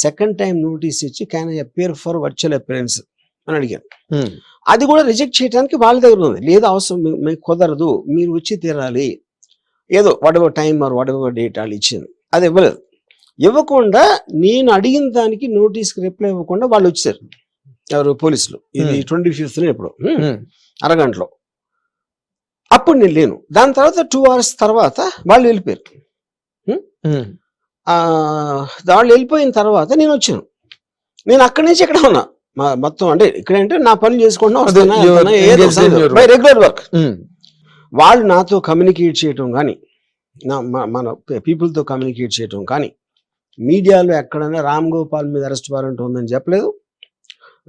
Second time notice ఇచ్చి can I appear for virtual appearance అని అడిగాను. అది కూడా రిజెక్ట్ చేయడానికి వాళ్ళ దగ్గర ఉంది. లేదు అవసరం మీకు కుదరదు, మీరు వచ్చి తీరాలి, ఏదో whatever time or whatever date వాళ్ళు ఇచ్చింది. అది ఇవ్వలేదు. ఇవ్వకుండా నేను అడిగిన దానికి నోటీస్కి రిప్లై ఇవ్వకుండా వాళ్ళు వచ్చారు, ఎవరు పోలీసులు. ఇది 25th ఎప్పుడు అరగంటలో. అప్పుడు నేను లేను. దాని తర్వాత 2 hours తర్వాత వాళ్ళు వెళ్ళిపోయారు. వాళ్ళు వెళ్ళిపోయిన తర్వాత నేను వచ్చాను. నేను అక్కడి నుంచి ఇక్కడ ఉన్నా మొత్తం, అంటే ఇక్కడంటే నా పనులు చేసుకుంటున్నా బై రెగ్యులర్ వర్క్. వాళ్ళు నాతో కమ్యూనికేట్ చేయటం కానీ, మన పీపుల్తో కమ్యూనికేట్ చేయటం కానీ, మీడియాలో ఎక్కడైనా రామ్ గోపాల్ మీద అరెస్ట్ వారెంట్ ఉందని చెప్పలేదు,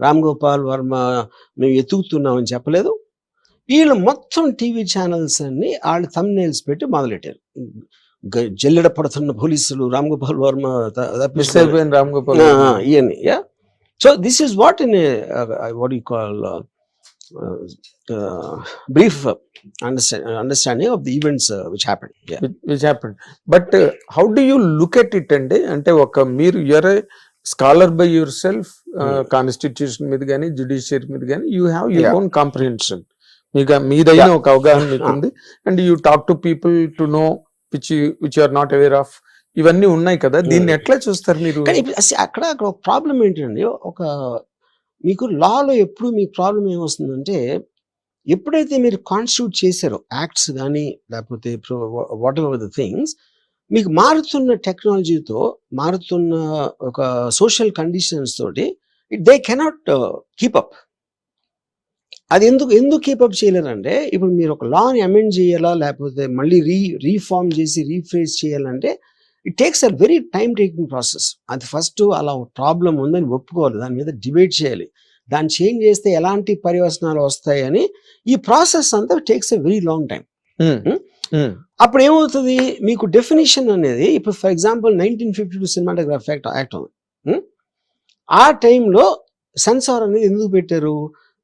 రామ్ గోపాల్ వర్మ మేము ఎత్తుకుతున్నామని చెప్పలేదు. వీళ్ళు మొత్తం టీవీ ఛానల్స్ అన్ని వాళ్ళు థంబ్నెయిల్స్ పెట్టి మొదలెట్టారు. జల్లెడ పడుతున్న పోలీసులు, రామ్ గోపాల్ వర్మ ఇవన్నీ. So this is what in what you call brief understanding of the events which happened. But how do you look at it అండి? అంటే ఒక మీరు you're a scholar by yourself, constitution మీద కానీ జ్యుడిషియరీ మీద కానీ you have your own comprehension, మీదైన ఒక అవగాహన మీకు ఉంది. And you talk to people to know which you are not aware of. ఇవన్నీ ఉన్నాయి కదా, దీన్ని ఎట్లా చూస్తారు మీరు? అక్కడ ఒక ప్రాబ్లం ఏంటండి, ఒక మీకు లాలో ఎప్పుడు మీకు ప్రాబ్లం ఏమొస్తుందంటే, ఎప్పుడైతే మీరు కాన్స్టిట్యూట్ చేశారో యాక్ట్స్ కానీ లేకపోతే వాట్ ఎవర్ ద థింగ్స్, మీకు మారుతున్న టెక్నాలజీతో, మారుతున్న ఒక సోషల్ కండిషన్స్ తోటి దే కెనాట్ కీప్ అప్. అది ఎందుకు కీపప్ చేయలేరంటే, ఇప్పుడు మీరు ఒక లాని అమెండ్ చేయాలా లేకపోతే మళ్ళీ రీఫార్మ్ చేసి రీఫ్రేజ్ చేయాలంటే it takes a very time taking process. అది ఫస్ట్ అలా ప్రాబ్లం ఉందని ఒప్పుకోవాలి, దాని మీద డిబేట్ చేయాలి, దాన్ని చేంజ్ చేస్తే ఎలాంటి పర్యవసనాలు వస్తాయని ఈ ప్రాసెస్ అంతా takes a very long time. అప్పుడు ఏమవుతుంది, మీకు డెఫినేషన్ అనేది, ఇప్పుడు ఫర్ ఎగ్జాంపుల్ 1952 సినిమాటోగ్రాఫ్ యాక్ట్ ఉంది. ఆ టైంలో సెన్సార్ అనేది ఎందుకు పెట్టారు?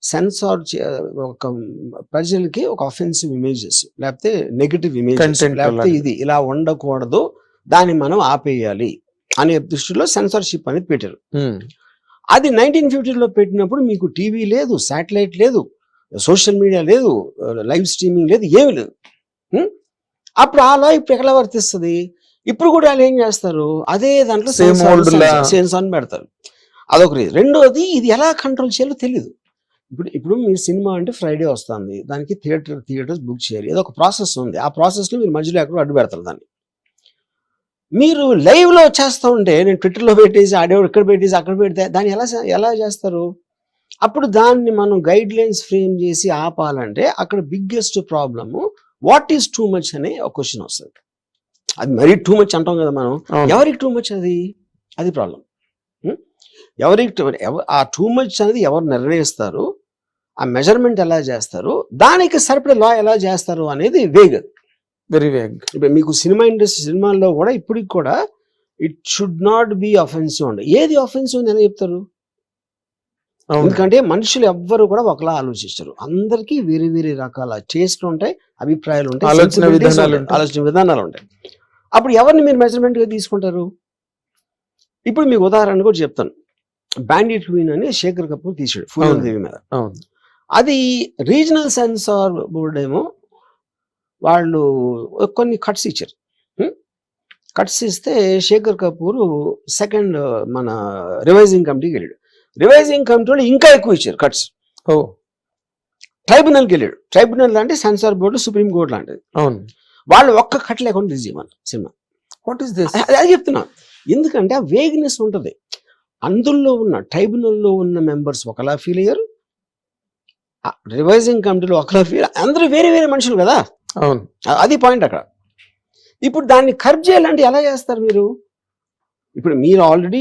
సెన్సార్ ఒక ప్రజలకి ఒక అఫెన్సివ్ ఇమేజెస్ లేకపోతే నెగటివ్ ఇమేజెస్ లేకపోతే ఇది ఇలా ఉండకూడదు, దాన్ని మనం ఆపేయాలి అనే దృష్టిలో సెన్సార్షిప్ అనేది పెట్టారు. అది 1950లో పెట్టినప్పుడు మీకు టీవీ లేదు, శాటిలైట్ లేదు, సోషల్ మీడియా లేదు, లైవ్ స్ట్రీమింగ్ లేదు, ఏమి లేదు. అప్పుడు ఆ లా ఇప్పుడు ఎక్కడ వర్తిస్తుంది? ఇప్పుడు కూడా వాళ్ళు ఏం చేస్తారు, అదే దాంట్లో సెన్సార్ పెడతారు. అదొక రీజన్. రెండోది, ఇది ఎలా కంట్రోల్ చేయాలో తెలియదు. ఇప్పుడు మీరు సినిమా అంటే ఫ్రైడే వస్తుంది, దానికి థియేటర్స్ బుక్ చేయాలి, ఏదో ఒక ప్రాసెస్ ఉంది. ఆ ప్రాసెస్లో మీరు మధ్యలో ఎక్కడో అడ్డు పెడతారు దాన్ని. మీరు లైవ్లో చేస్తూ ఉంటే, నేను ట్విట్టర్లో పెట్టేసి ఆడేవాడు ఇక్కడ పెట్టేసి అక్కడ పెడితే దాన్ని ఎలా చేస్తారు? అప్పుడు దాన్ని మనం గైడ్ లైన్స్ ఫ్రేమ్ చేసి ఆపాలంటే అక్కడ biggest problem what is too much అనే ఒక క్వశ్చన్ వస్తుంది. అది మరీ టూ మచ్ అంటాం కదా మనం, ఎవరికి టూ మచ్ అది ప్రాబ్లం. ఎవరికి ఆ టూ మచ్ అనేది ఎవరు నిర్ణయిస్తారు, ఆ మెజర్మెంట్ ఎలా చేస్తారు, దానికి సరిపడే లా ఎలా చేస్తారు అనేది వేగ్, వెరీ వేగ్. ఇప్పుడు మీకు సినిమా ఇండస్ట్రీ, సినిమాల్లో కూడా ఇప్పటికి కూడా it should not be offensive అండి. ఏది అఫెన్సివ్ అని ఎలా చెప్తారు? ఎందుకంటే మనుషులు ఎవ్వరు కూడా ఒకలా ఆలోచిస్తారు, అందరికీ వేరే వేరే రకాల టేస్ట్లు ఉంటాయి, అభిప్రాయాలు ఉంటాయి, ఆలోచన విధానాలు ఉంటాయి. అప్పుడు ఎవరిని మీరు మెజర్మెంట్గా తీసుకుంటారు? ఇప్పుడు మీకు ఉదాహరణ కూడా చెప్తాను. బ్యాండిట్ క్వీన్ అని శేఖర్ కపూర్ తీసాడు ఫూలన్ దేవి మీద. అది రీజనల్ సెన్సార్ బోర్డు ఏమో వాళ్ళు కొన్ని కట్స్ ఇచ్చారు. కట్స్ ఇస్తే శేఖర్ కపూర్ సెకండ్ మన రివైజింగ్ కమిటీకి వెళ్ళాడు. రివైజింగ్ కమిటీలో ఇంకా ఎక్కువ ఇచ్చారు కట్స్. ట్రైబ్యునల్కి వెళ్ళాడు. ట్రైబ్యునల్ అంటే సెన్సార్ బోర్డు సుప్రీం కోర్టు లాంటిది. వాళ్ళు ఒక్క కట్ లేకుండా రిలీజ్ చేయమని సినిమా. What is this? అది చెప్తున్నా. ఎందుకంటే ఆ వేగ్నెస్ ఉంటుంది. అందులో ఉన్న ట్రైబ్యునల్లో ఉన్న మెంబర్స్ ఒకలా ఫీల్ అయ్యారు, రివైజింగ్ కమిటీలో ఒకలా ఫీల్, అందరూ వేరే వేరే మనుషులు కదా. అది పాయింట్ అక్కడ. ఇప్పుడు దాన్ని కర్బ్ చేయాలంటే ఎలా చేస్తారు మీరు? ఇప్పుడు మీరు ఆల్రెడీ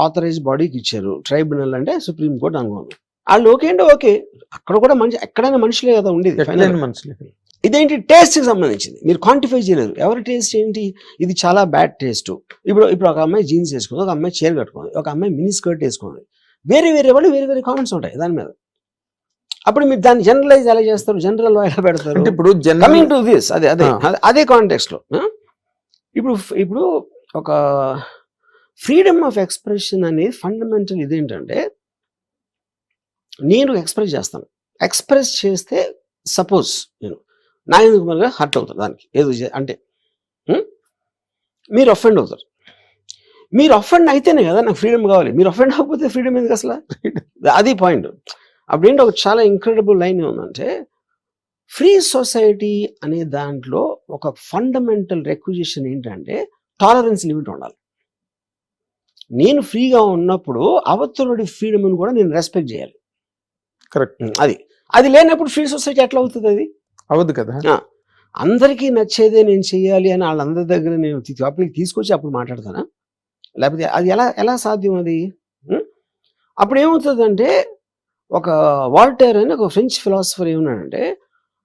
ఆథరైజ్ బాడీకి ఇచ్చారు, ట్రైబ్యునల్ అంటే సుప్రీం కోర్టు అనుకోండి, వాళ్ళు ఓకే అంటే ఓకే, అక్కడ కూడా ఎక్కడైనా మనుషులే కదా ఉండేది, మనుషులే. ఇదేంటి టేస్ట్కి సంబంధించింది, మీరు క్వాంటిఫై చేయలేరు. ఎవరి టేస్ట్ ఏంటి? ఇది చాలా బ్యాడ్ టేస్ట్. ఇప్పుడు ఒక అమ్మాయి జీన్స్ వేసుకుంది, ఒక అమ్మాయి చీర కట్టుకుంది, ఒక అమ్మాయి మినీ స్కర్ట్ వేసుకుంది, వేరే వేరే వాళ్ళు వేరే వేరే కామెంట్స్ ఉంటాయి దాని మీద. అప్పుడు మీరు దాన్ని జనరలైజ్ ఎలా చేస్తారు, జనరల్ ఎలా పెడతారు? ఇప్పుడు కమింగ్ టు దిస్ అదే కాంటెక్స్ట్ లో ఇప్పుడు ఒక ఫ్రీడమ్ ఆఫ్ ఎక్స్ప్రెషన్ అనేది ఫండమెంటల్ ఇదేంటంటే, నేను ఎక్స్ప్రెస్ చేస్తాను. ఎక్స్ప్రెస్ చేస్తే సపోజ్ నేను నా ఎందుకు హర్ట్ అవుతారు దానికి ఏదో అంటే మీరు అఫెండ్ అవుతారు. మీరు అఫెండ్ అయితేనే కదా నాకు ఫ్రీడమ్ కావాలి. మీరు అఫెండ్ అవ్వకపోతే ఫ్రీడమ్ ఎందుకు అసలు? అది పాయింట్. అప్పుడేంటి ఒక చాలా ఇంక్రెడిబుల్ లైన్ ఏముందంటే, ఫ్రీ సొసైటీ అనే దాంట్లో ఒక ఫండమెంటల్ రిక్విజిషన్ ఏంటంటే టాలరెన్స్ లిమిట్ ఉండాలి. నేను ఫ్రీగా ఉన్నప్పుడు అవతలుడి ఫ్రీడమ్ని కూడా నేను రెస్పెక్ట్ చేయాలి. కరెక్ట్. అది లేనప్పుడు ఫ్రీ సొసైటీ ఎట్లా అవుతుంది? అది అవదు కదా. అందరికీ నచ్చేదే నేను చెయ్యాలి అని వాళ్ళందరి దగ్గర నేను టాపిక్ తీసుకొచ్చి అప్పుడు మాట్లాడతానా? లేకపోతే అది ఎలా సాధ్యం అది? అప్పుడు ఏమవుతుందంటే, ఒక వాల్టైర్ అని ఒక ఫ్రెంచ్ ఫిలాసఫర్ ఏమన్నాడంటే,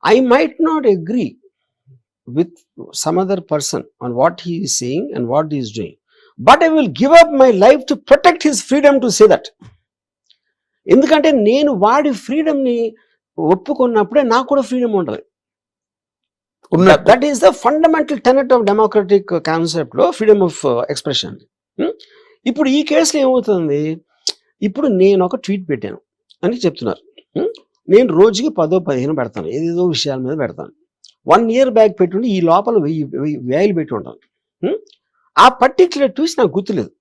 I might not agree with some other person on what he is saying and what he is doing, but I will give up my life to protect his freedom to say that. ఎందుకంటే నేను వాడి ఫ్రీడమ్ని ఒప్పుకున్నప్పుడే నాకు కూడా freedom ఉంటుంది. That is the fundamental tenet of democratic కాన్సెప్ట్లో freedom of expression. ఇప్పుడు ఈ కేసులో ఏమవుతుంది, ఇప్పుడు నేను ఒక ట్వీట్ పెట్టాను అని చెప్తున్నారు. నేను రోజుకి 10-15 పెడతాను, ఏదేదో విషయాల మీద పెడతాను. 1 year బ్యాక్ పెట్టుండి ఈ లోపల 1000 పెట్టి ఉంటాను. ఆ పర్టిక్యులర్ ట్వీట్స్ నాకు గుర్తులేదు,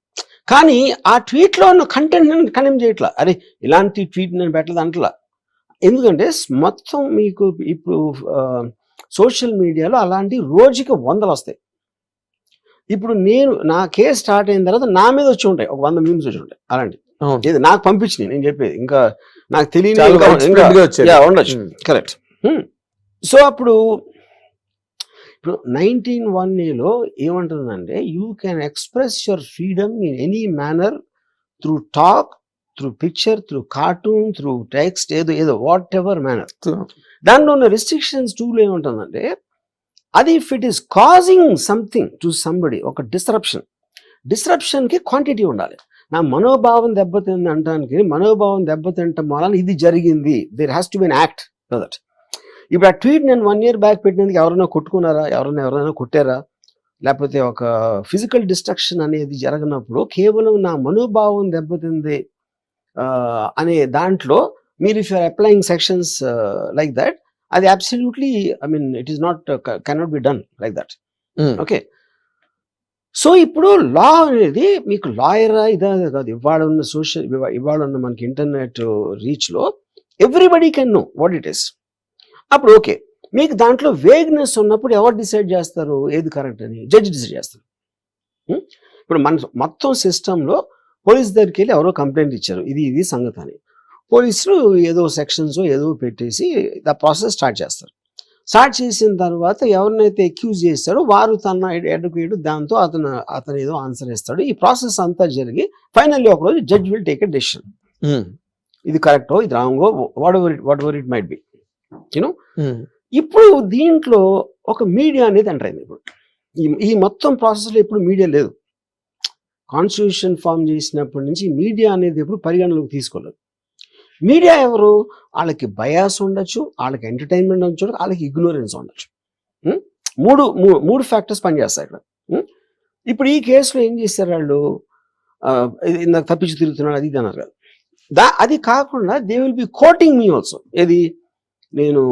కానీ ఆ ట్వీట్లో ఉన్న కంటెంట్ నేను కండెమ్ చేయట్లా. అరే ఇలాంటి ట్వీట్ నేను పెట్టలేదు అంటలా. ఎందుకంటే మొత్తం మీకు ఇప్పుడు సోషల్ మీడియాలో అలాంటి రోజుకి 100 వస్తాయి. ఇప్పుడు నేను నా కేసు స్టార్ట్ అయిన తర్వాత నా మీద వచ్చి ఉంటాయి ఒక 100 మీమ్స్ వచ్చి ఉంటాయి అలాంటి. ఇది నాకు పంపించినాయి, నేను చెప్పేది ఇంకా నాకు తెలియని ఉండొచ్చు. కరెక్ట్. సో అప్పుడు 19(1)లో ఏమంటుందంటే, you can express your freedom in any manner through talk, through picture, through cartoon, through text, ఏదో వాట్ ఎవర్ మేనర్. దాంట్లో ఉన్న రిస్ట్రిక్షన్స్ 2లో ఏముంటుందంటే, అది if it is causing something to somebody, ఒక డిస్రప్షన్కి క్వాంటిటీ ఉండాలి. నా మనోభావం దెబ్బతింది అంటానికి, మనోభావం దెబ్బతింటం వలన ఇది జరిగింది, there has to be an act for that. ఇప్పుడు ఆ ట్వీట్ నేను 1 year బ్యాక్ పెట్టినందుకు ఎవరైనా కొట్టుకున్నారా, ఎవరైనా కొట్టారా, లేకపోతే ఒక ఫిజికల్ డిస్ట్రక్షన్ అనేది జరగనప్పుడు కేవలం నా మనోభావం దెబ్బతింది అనే దాంట్లో మీరు if you're applying sections like that, అది absolutely it is not cannot be done like that. Okay. So ఇప్పుడు లా అనేది మీకు లాయరా ఇదా కాదు. ఇవాళ ఉన్న మనకి ఇంటర్నెట్ రీచ్లో everybody can know what it is. అప్పుడు ఓకే, మీకు దాంట్లో వేగ్నెస్ ఉన్నప్పుడు ఎవరు డిసైడ్ చేస్తారు ఏది కరెక్ట్ అని? జడ్జి డిసైడ్ చేస్తారు. ఇప్పుడు మన మొత్తం సిస్టంలో పోలీస్ దగ్గరికి వెళ్ళి ఎవరో కంప్లైంట్ ఇచ్చారు, ఇది సంగతి అని. పోలీసులు ఏదో సెక్షన్స్ ఏదో పెట్టేసి ద ప్రాసెస్ స్టార్ట్ చేస్తారు. స్టార్ట్ చేసిన తర్వాత ఎవరినైతే అక్యూజ్ చేస్తాడో వారు తన అడ్వకేట్ దాంతో అతను ఏదో ఆన్సర్ ఇస్తాడు. ఈ ప్రాసెస్ అంతా జరిగి ఫైనల్లీ ఒకరోజు judge will take a decision. ఇది కరెక్టో ఇది రాంగో whatever it might be, you know. ఇప్పుడు దీంట్లో ఒక మీడియా అనేది ఎంటర్ అయింది. ఇప్పుడు ఈ మొత్తం ప్రాసెస్లో ఇప్పుడు మీడియా లేదు. కాన్స్టిట్యూషన్ ఫామ్ చేసినప్పటి నుంచి మీడియా అనేది ఎప్పుడు పరిగణలోకి తీసుకోలేదు. మీడియా ఎవరు? వాళ్ళకి బయాస్ ఉండొచ్చు, వాళ్ళకి ఎంటర్టైన్మెంట్ ఉండొచ్చు, వాళ్ళకి ఇగ్నోరెన్స్ ఉండొచ్చు. మూడు ఫ్యాక్టర్స్ పనిచేస్తాయి ఇక్కడ. ఇప్పుడు ఈ కేసులో ఏం చేస్తారు వాళ్ళు, నాకు తప్పించి తిరుగుతున్నాడు అది అన్నారు కదా. అది కాకుండా they will be coating me also. ఏది నేను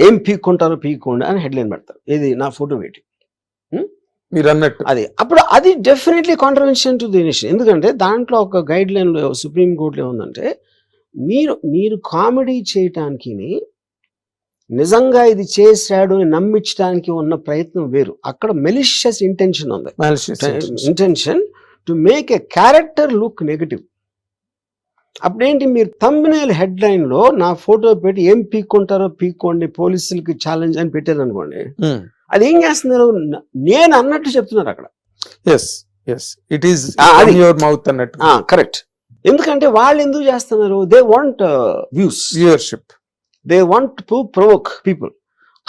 ఏం పీక్కుంటారో పీక్కోండి అని హెడ్లైన్ పెడతారు. ఏది నా ఫోటో పెట్టి మీరు అన్నట్టు అది. అప్పుడు అది definitely contravention to the nation. ఎందుకంటే దాంట్లో ఒక గైడ్ లైన్లో సుప్రీంకోర్టులో ఏముందంటే, మీరు కామెడీ చేయటానికి నిజంగా ఇది చేశాడు అని నమ్మించడానికి ఉన్న ప్రయత్నం వేరు. అక్కడ మెలిషియస్ ఇంటెన్షన్ ఉంది. Intention to make a character look negative. అప్పుడేంటి, మీరు థంబ్నెయిల్ హెడ్లైన్లో నా ఫోటో పెట్టి ఏం పీక్కుంటారో పీక్కోండి పోలీసులకి ఛాలెంజ్ అని పెట్టారు అనుకోండి, అది ఏం చేస్తున్నారు, నేను అన్నట్టు చెప్తున్నారు అక్కడ. కరెక్ట్. ఎందుకంటే వాళ్ళు ఎందుకు చేస్తున్నారు, they want viewership, they want to provoke people.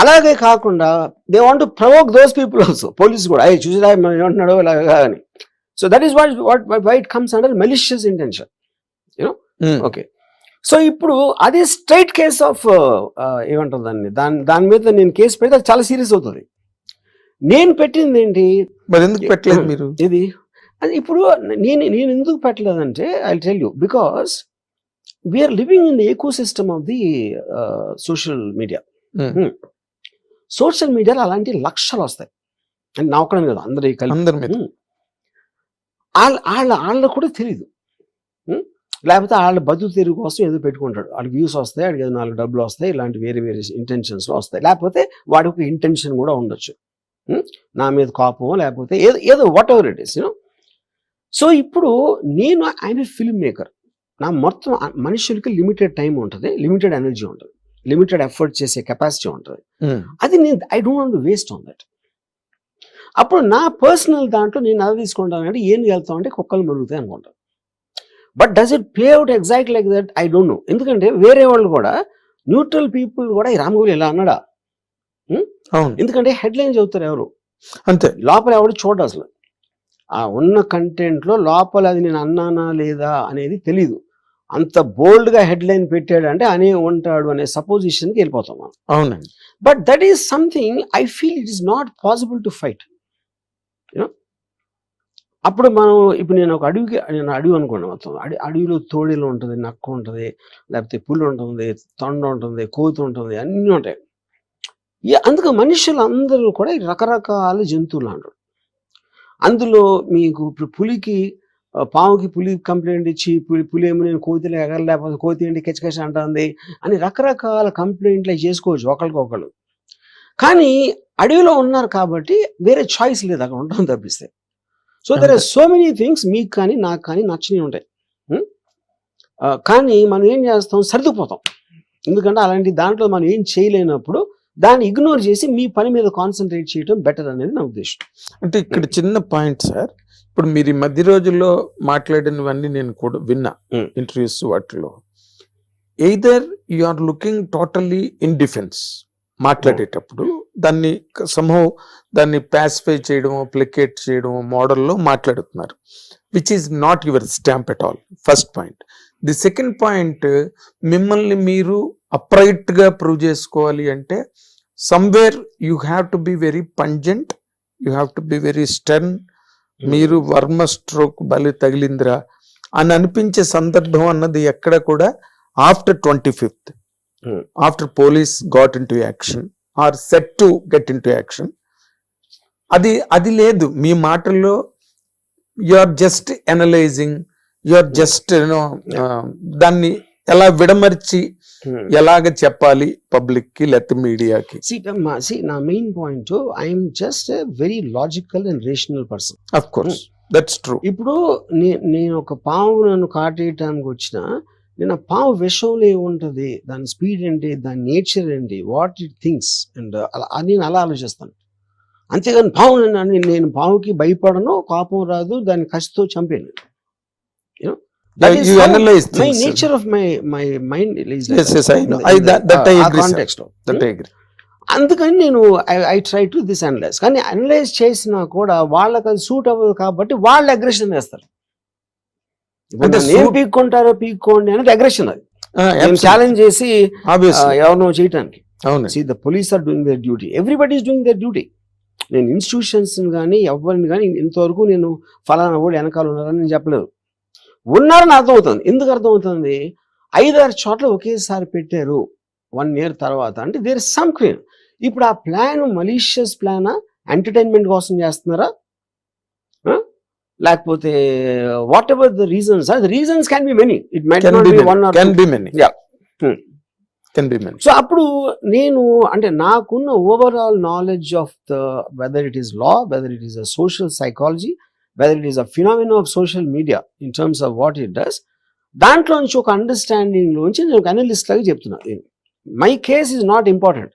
అలాగే కాకుండా they want to provoke those people also. Police కూడా అయ్యి చూసిరా ఏమంటున్నాడో ఇలాగా అని. So that is what it comes under malicious intention, you know. Okay. So ఇప్పుడు అది స్ట్రైట్ కేస్ ఆఫ్ ఏమంటారు దాన్ని మీద నేను కేసు పెడితే అది చాలా సీరియస్ అవుతుంది. నేను పెట్టింది ఏంటి మరి ఎందుకు పెట్టలేదు మీరు? ఇది అది ఇప్పుడు నేను ఎందుకు పెట్టలేదంటే I tell you, because we are living in the ecosystem of the social media. Social మీడియాలో అలాంటి లక్షలు వస్తాయి, అంటే నా ఒక్కడని కదా, అందరి అందరి మీద. వాళ్ళకు కూడా తెలీదు. లేకపోతే వాళ్ళ బతుకు తెరుగు కోసం ఏదో పెట్టుకుంటాడు, వాళ్ళకి వ్యూస్ వస్తాయి, వాడికి ఏదో 4 డబ్బులు వస్తాయి, ఇలాంటి వేరే వేరే ఇంటెన్షన్స్ వస్తాయి. లేకపోతే వాడికి ఒక ఇంటెన్షన్ కూడా ఉండొచ్చు, నా మీద కోపం, లేకపోతే ఏదో ఏదో what ever it is, you know. So ఇప్పుడు నేను ఐఎమ్ ఏ ఫిల్మ్ మేకర్. నా మొత్తం మనుషులకి లిమిటెడ్ టైం ఉంటుంది, లిమిటెడ్ ఎనర్జీ ఉంటుంది, లిమిటెడ్ ఎఫర్ట్ చేసే కెపాసిటీ ఉంటుంది. అది నేను I don't want to waste on that. అప్పుడు నా పర్సనల్ దాంట్లో నేను అది తీసుకుంటాను అంటే ఏం వెళ్తాం అంటే కుక్కలు మరుగుతాయి అనుకుంటాను. But does it play out exact like that? I don't no. ఎందుకంటే వేరే వాళ్ళు కూడా, న్యూట్రల్ పీపుల్ కూడా ఈ రామగోపాల్ ఇలా అన్నాడా, ఎందుకంటే హెడ్లైన్ చదువుతారు ఎవరు, అంతే, లోపల ఎవరు చూడ, అసలు ఆ ఉన్న కంటెంట్లో లోపల అది నేను అన్నానా లేదా అనేది తెలీదు. అంత బోల్డ్ గా హెడ్లైన్ పెట్టాడు అంటే అనే ఉంటాడు అనే సపోజిషన్కి వెళ్ళిపోతాం మనం. అవునండి. But that is something I feel it is not possible to fight, you know. అప్పుడు మనం ఇప్పుడు నేను అడవి అనుకోండి, మొత్తం అడవిలో తోడేలు ఉంటుంది, నక్క ఉంటుంది, లేకపోతే పులి ఉంటుంది, తొండ ఉంటుంది, కోతి ఉంటుంది, అన్నీ ఉంటాయి. అందుకు మనుషులు అందరూ కూడా రకరకాల జంతువులు అంటారు. అందులో మీకు ఇప్పుడు పులికి, పాముకి పులి కంప్లైంట్ ఇచ్చి పులి ఏమో నేను కోతిలో ఎగర, లేకపోతే కోతి ఏంటి కెచ్చకెచ్చ అంటుంది అని రకరకాల కంప్లైంట్లు చేసుకోవచ్చు ఒకరికొకళ్ళు. కానీ అడవిలో ఉన్నారు కాబట్టి వేరే చాయిస్ లేదు, అక్కడ ఉండడం తప్పిస్తే. So there are so many things మీకు కానీ నాకు కానీ నచ్చినవి ఉంటాయి. కానీ మనం ఏం చేస్తాం, సర్దుకుపోతాం. ఎందుకంటే అలాంటి దాంట్లో మనం ఏం చేయలేనప్పుడు దాన్ని ఇగ్నోర్ చేసి మీ పని మీద కాన్సన్ట్రేట్ చేయడం బెటర్ అనేది నా ఉద్దేశం. అంటే ఇక్కడ చిన్న పాయింట్ సార్, ఇప్పుడు మీరు ఈ మధ్య రోజుల్లో మాట్లాడినవన్నీ నేను కూడా విన్నా ఇంటర్వ్యూస్ వాటిలో. Either you are looking totally in defence మాట్లాడేటప్పుడు, దాన్ని సంహవ్ దాన్ని పాసిఫై చేయడమో ప్లికేట్ చేయడమో మోడల్లో మాట్లాడుతున్నారు, which is not your stamp at all. First point. The second point, మిమ్మల్ని మీరు అప్రైట్ గా ప్రూవ్ చేసుకోవాలి అంటే somewhere you have to be very pungent, you have to be very stern. మీరు వర్మ స్ట్రోక్ బలి తగిలిందిరా అని అనిపించే సందర్భం అన్నది ఎక్కడ కూడా after 25th, after police got into action or set to get into action, అది లేదు మీ మాటల్లో. You are just analysing, you are just you know దాన్ని ఎలా విడమర్చి ఎలాగ చెప్పాలి పబ్లిక్ కి లేకపోతే మీడియాకి. నా main point, I'm just a very logical and rational person. Of course that's true. ఇప్పుడు నేను ఒక పాము నన్ను కాటేయటానికి వచ్చిన, నేను ఆ పాము విషంలో ఏముంటది, దాని స్పీడ్ ఏంటి, దాని నేచర్ ఏంటి, వాట్ ఇట్ థింగ్స్, అండ్ నేను అలా ఆలోచిస్తాను. అంతేగాని పాము నేను పాముకి భయపడను, కోపం రాదు, దాన్ని కసితో చంపాను. That is you analyze my things, nature of my mind is like yes, I know. That I agree, context of that I agree. అందుకని నేను I try to this analyse. కానీ అనలైజ్ చేసినా కూడా వాళ్ళకి అది సూట్ అవ్వదు కాబట్టి వాళ్ళు అగ్రెషన్ వేస్తారు. అంటే ఏం పీక్కుంటారో పీక్కోండి అనేది అగ్రెషన్. అది ఛాలెంజ్ చేసి ఎవరినో చేయటానికి. See, the police are doing their duty, everybody is doing their duty. నేను ఇన్స్టిట్యూషన్స్ కానీ ఎవరిని కానీ ఇంతవరకు నేను ఫలానా కూడా వెనకాల ఉన్నారని నేను చెప్పలేదు. ఉన్నారని అర్థమవుతుంది. ఎందుకు అర్థమవుతుంది, 5-6 చోట్ల ఒకేసారి పెట్టారు 1 year తర్వాత అంటే దేర్ ఇస్ సమ్ క్లీన్. ఇప్పుడు ఆ ప్లాన్ మలీషియస్ ప్లానా, ఎంటర్టైన్మెంట్ కోసం చేస్తున్నారా, లేకపోతే what ever the reasons, the reasons can be many, it might not be one or can be many. So అప్పుడు నేను అంటే నాకున్న overall knowledge of the whether it is law, whether it is a social psychology, whether it is a phenomenon of social media in terms of what it does, దాంట్లో నుంచి ఒక understanding లోంచి నేను ఒక అనలిస్ట్ లాగా చెప్తున్నాను. My case is not important.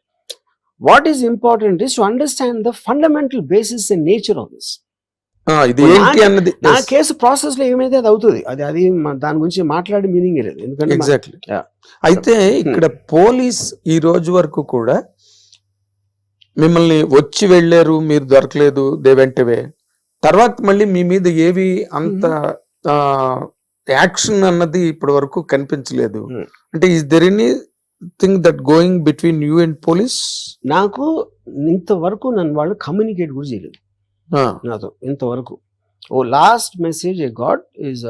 What is important is to understand the fundamental basis and nature of this. నా case process లో ఏమైతే అది అవుతుంది, అది దాని గురించి మాట్లాడే మీనింగ్ లేదు. ఎందుకంటే ఎగ్జాక్ట్లీ. అయితే ఇక్కడ పోలీస్ ఈ రోజు వరకు కూడా మిమ్మల్ని వచ్చి వెళ్ళారు, మీరు దొరకలేదు, దే వెంట్ అవే, తర్వాత మళ్ళీ మీ మీద ఏవి అంత యాక్షన్ అన్నది ఇప్పటి వరకు కనిపించలేదు. అంటే is there any thing that going between you and police? నాకు ఇంతవరకు నన్ను వాళ్ళు కమ్యూనికేట్ కూడా చేయలేదు ఆ, నాతో ఇంతవరకు. ఓ last message I got is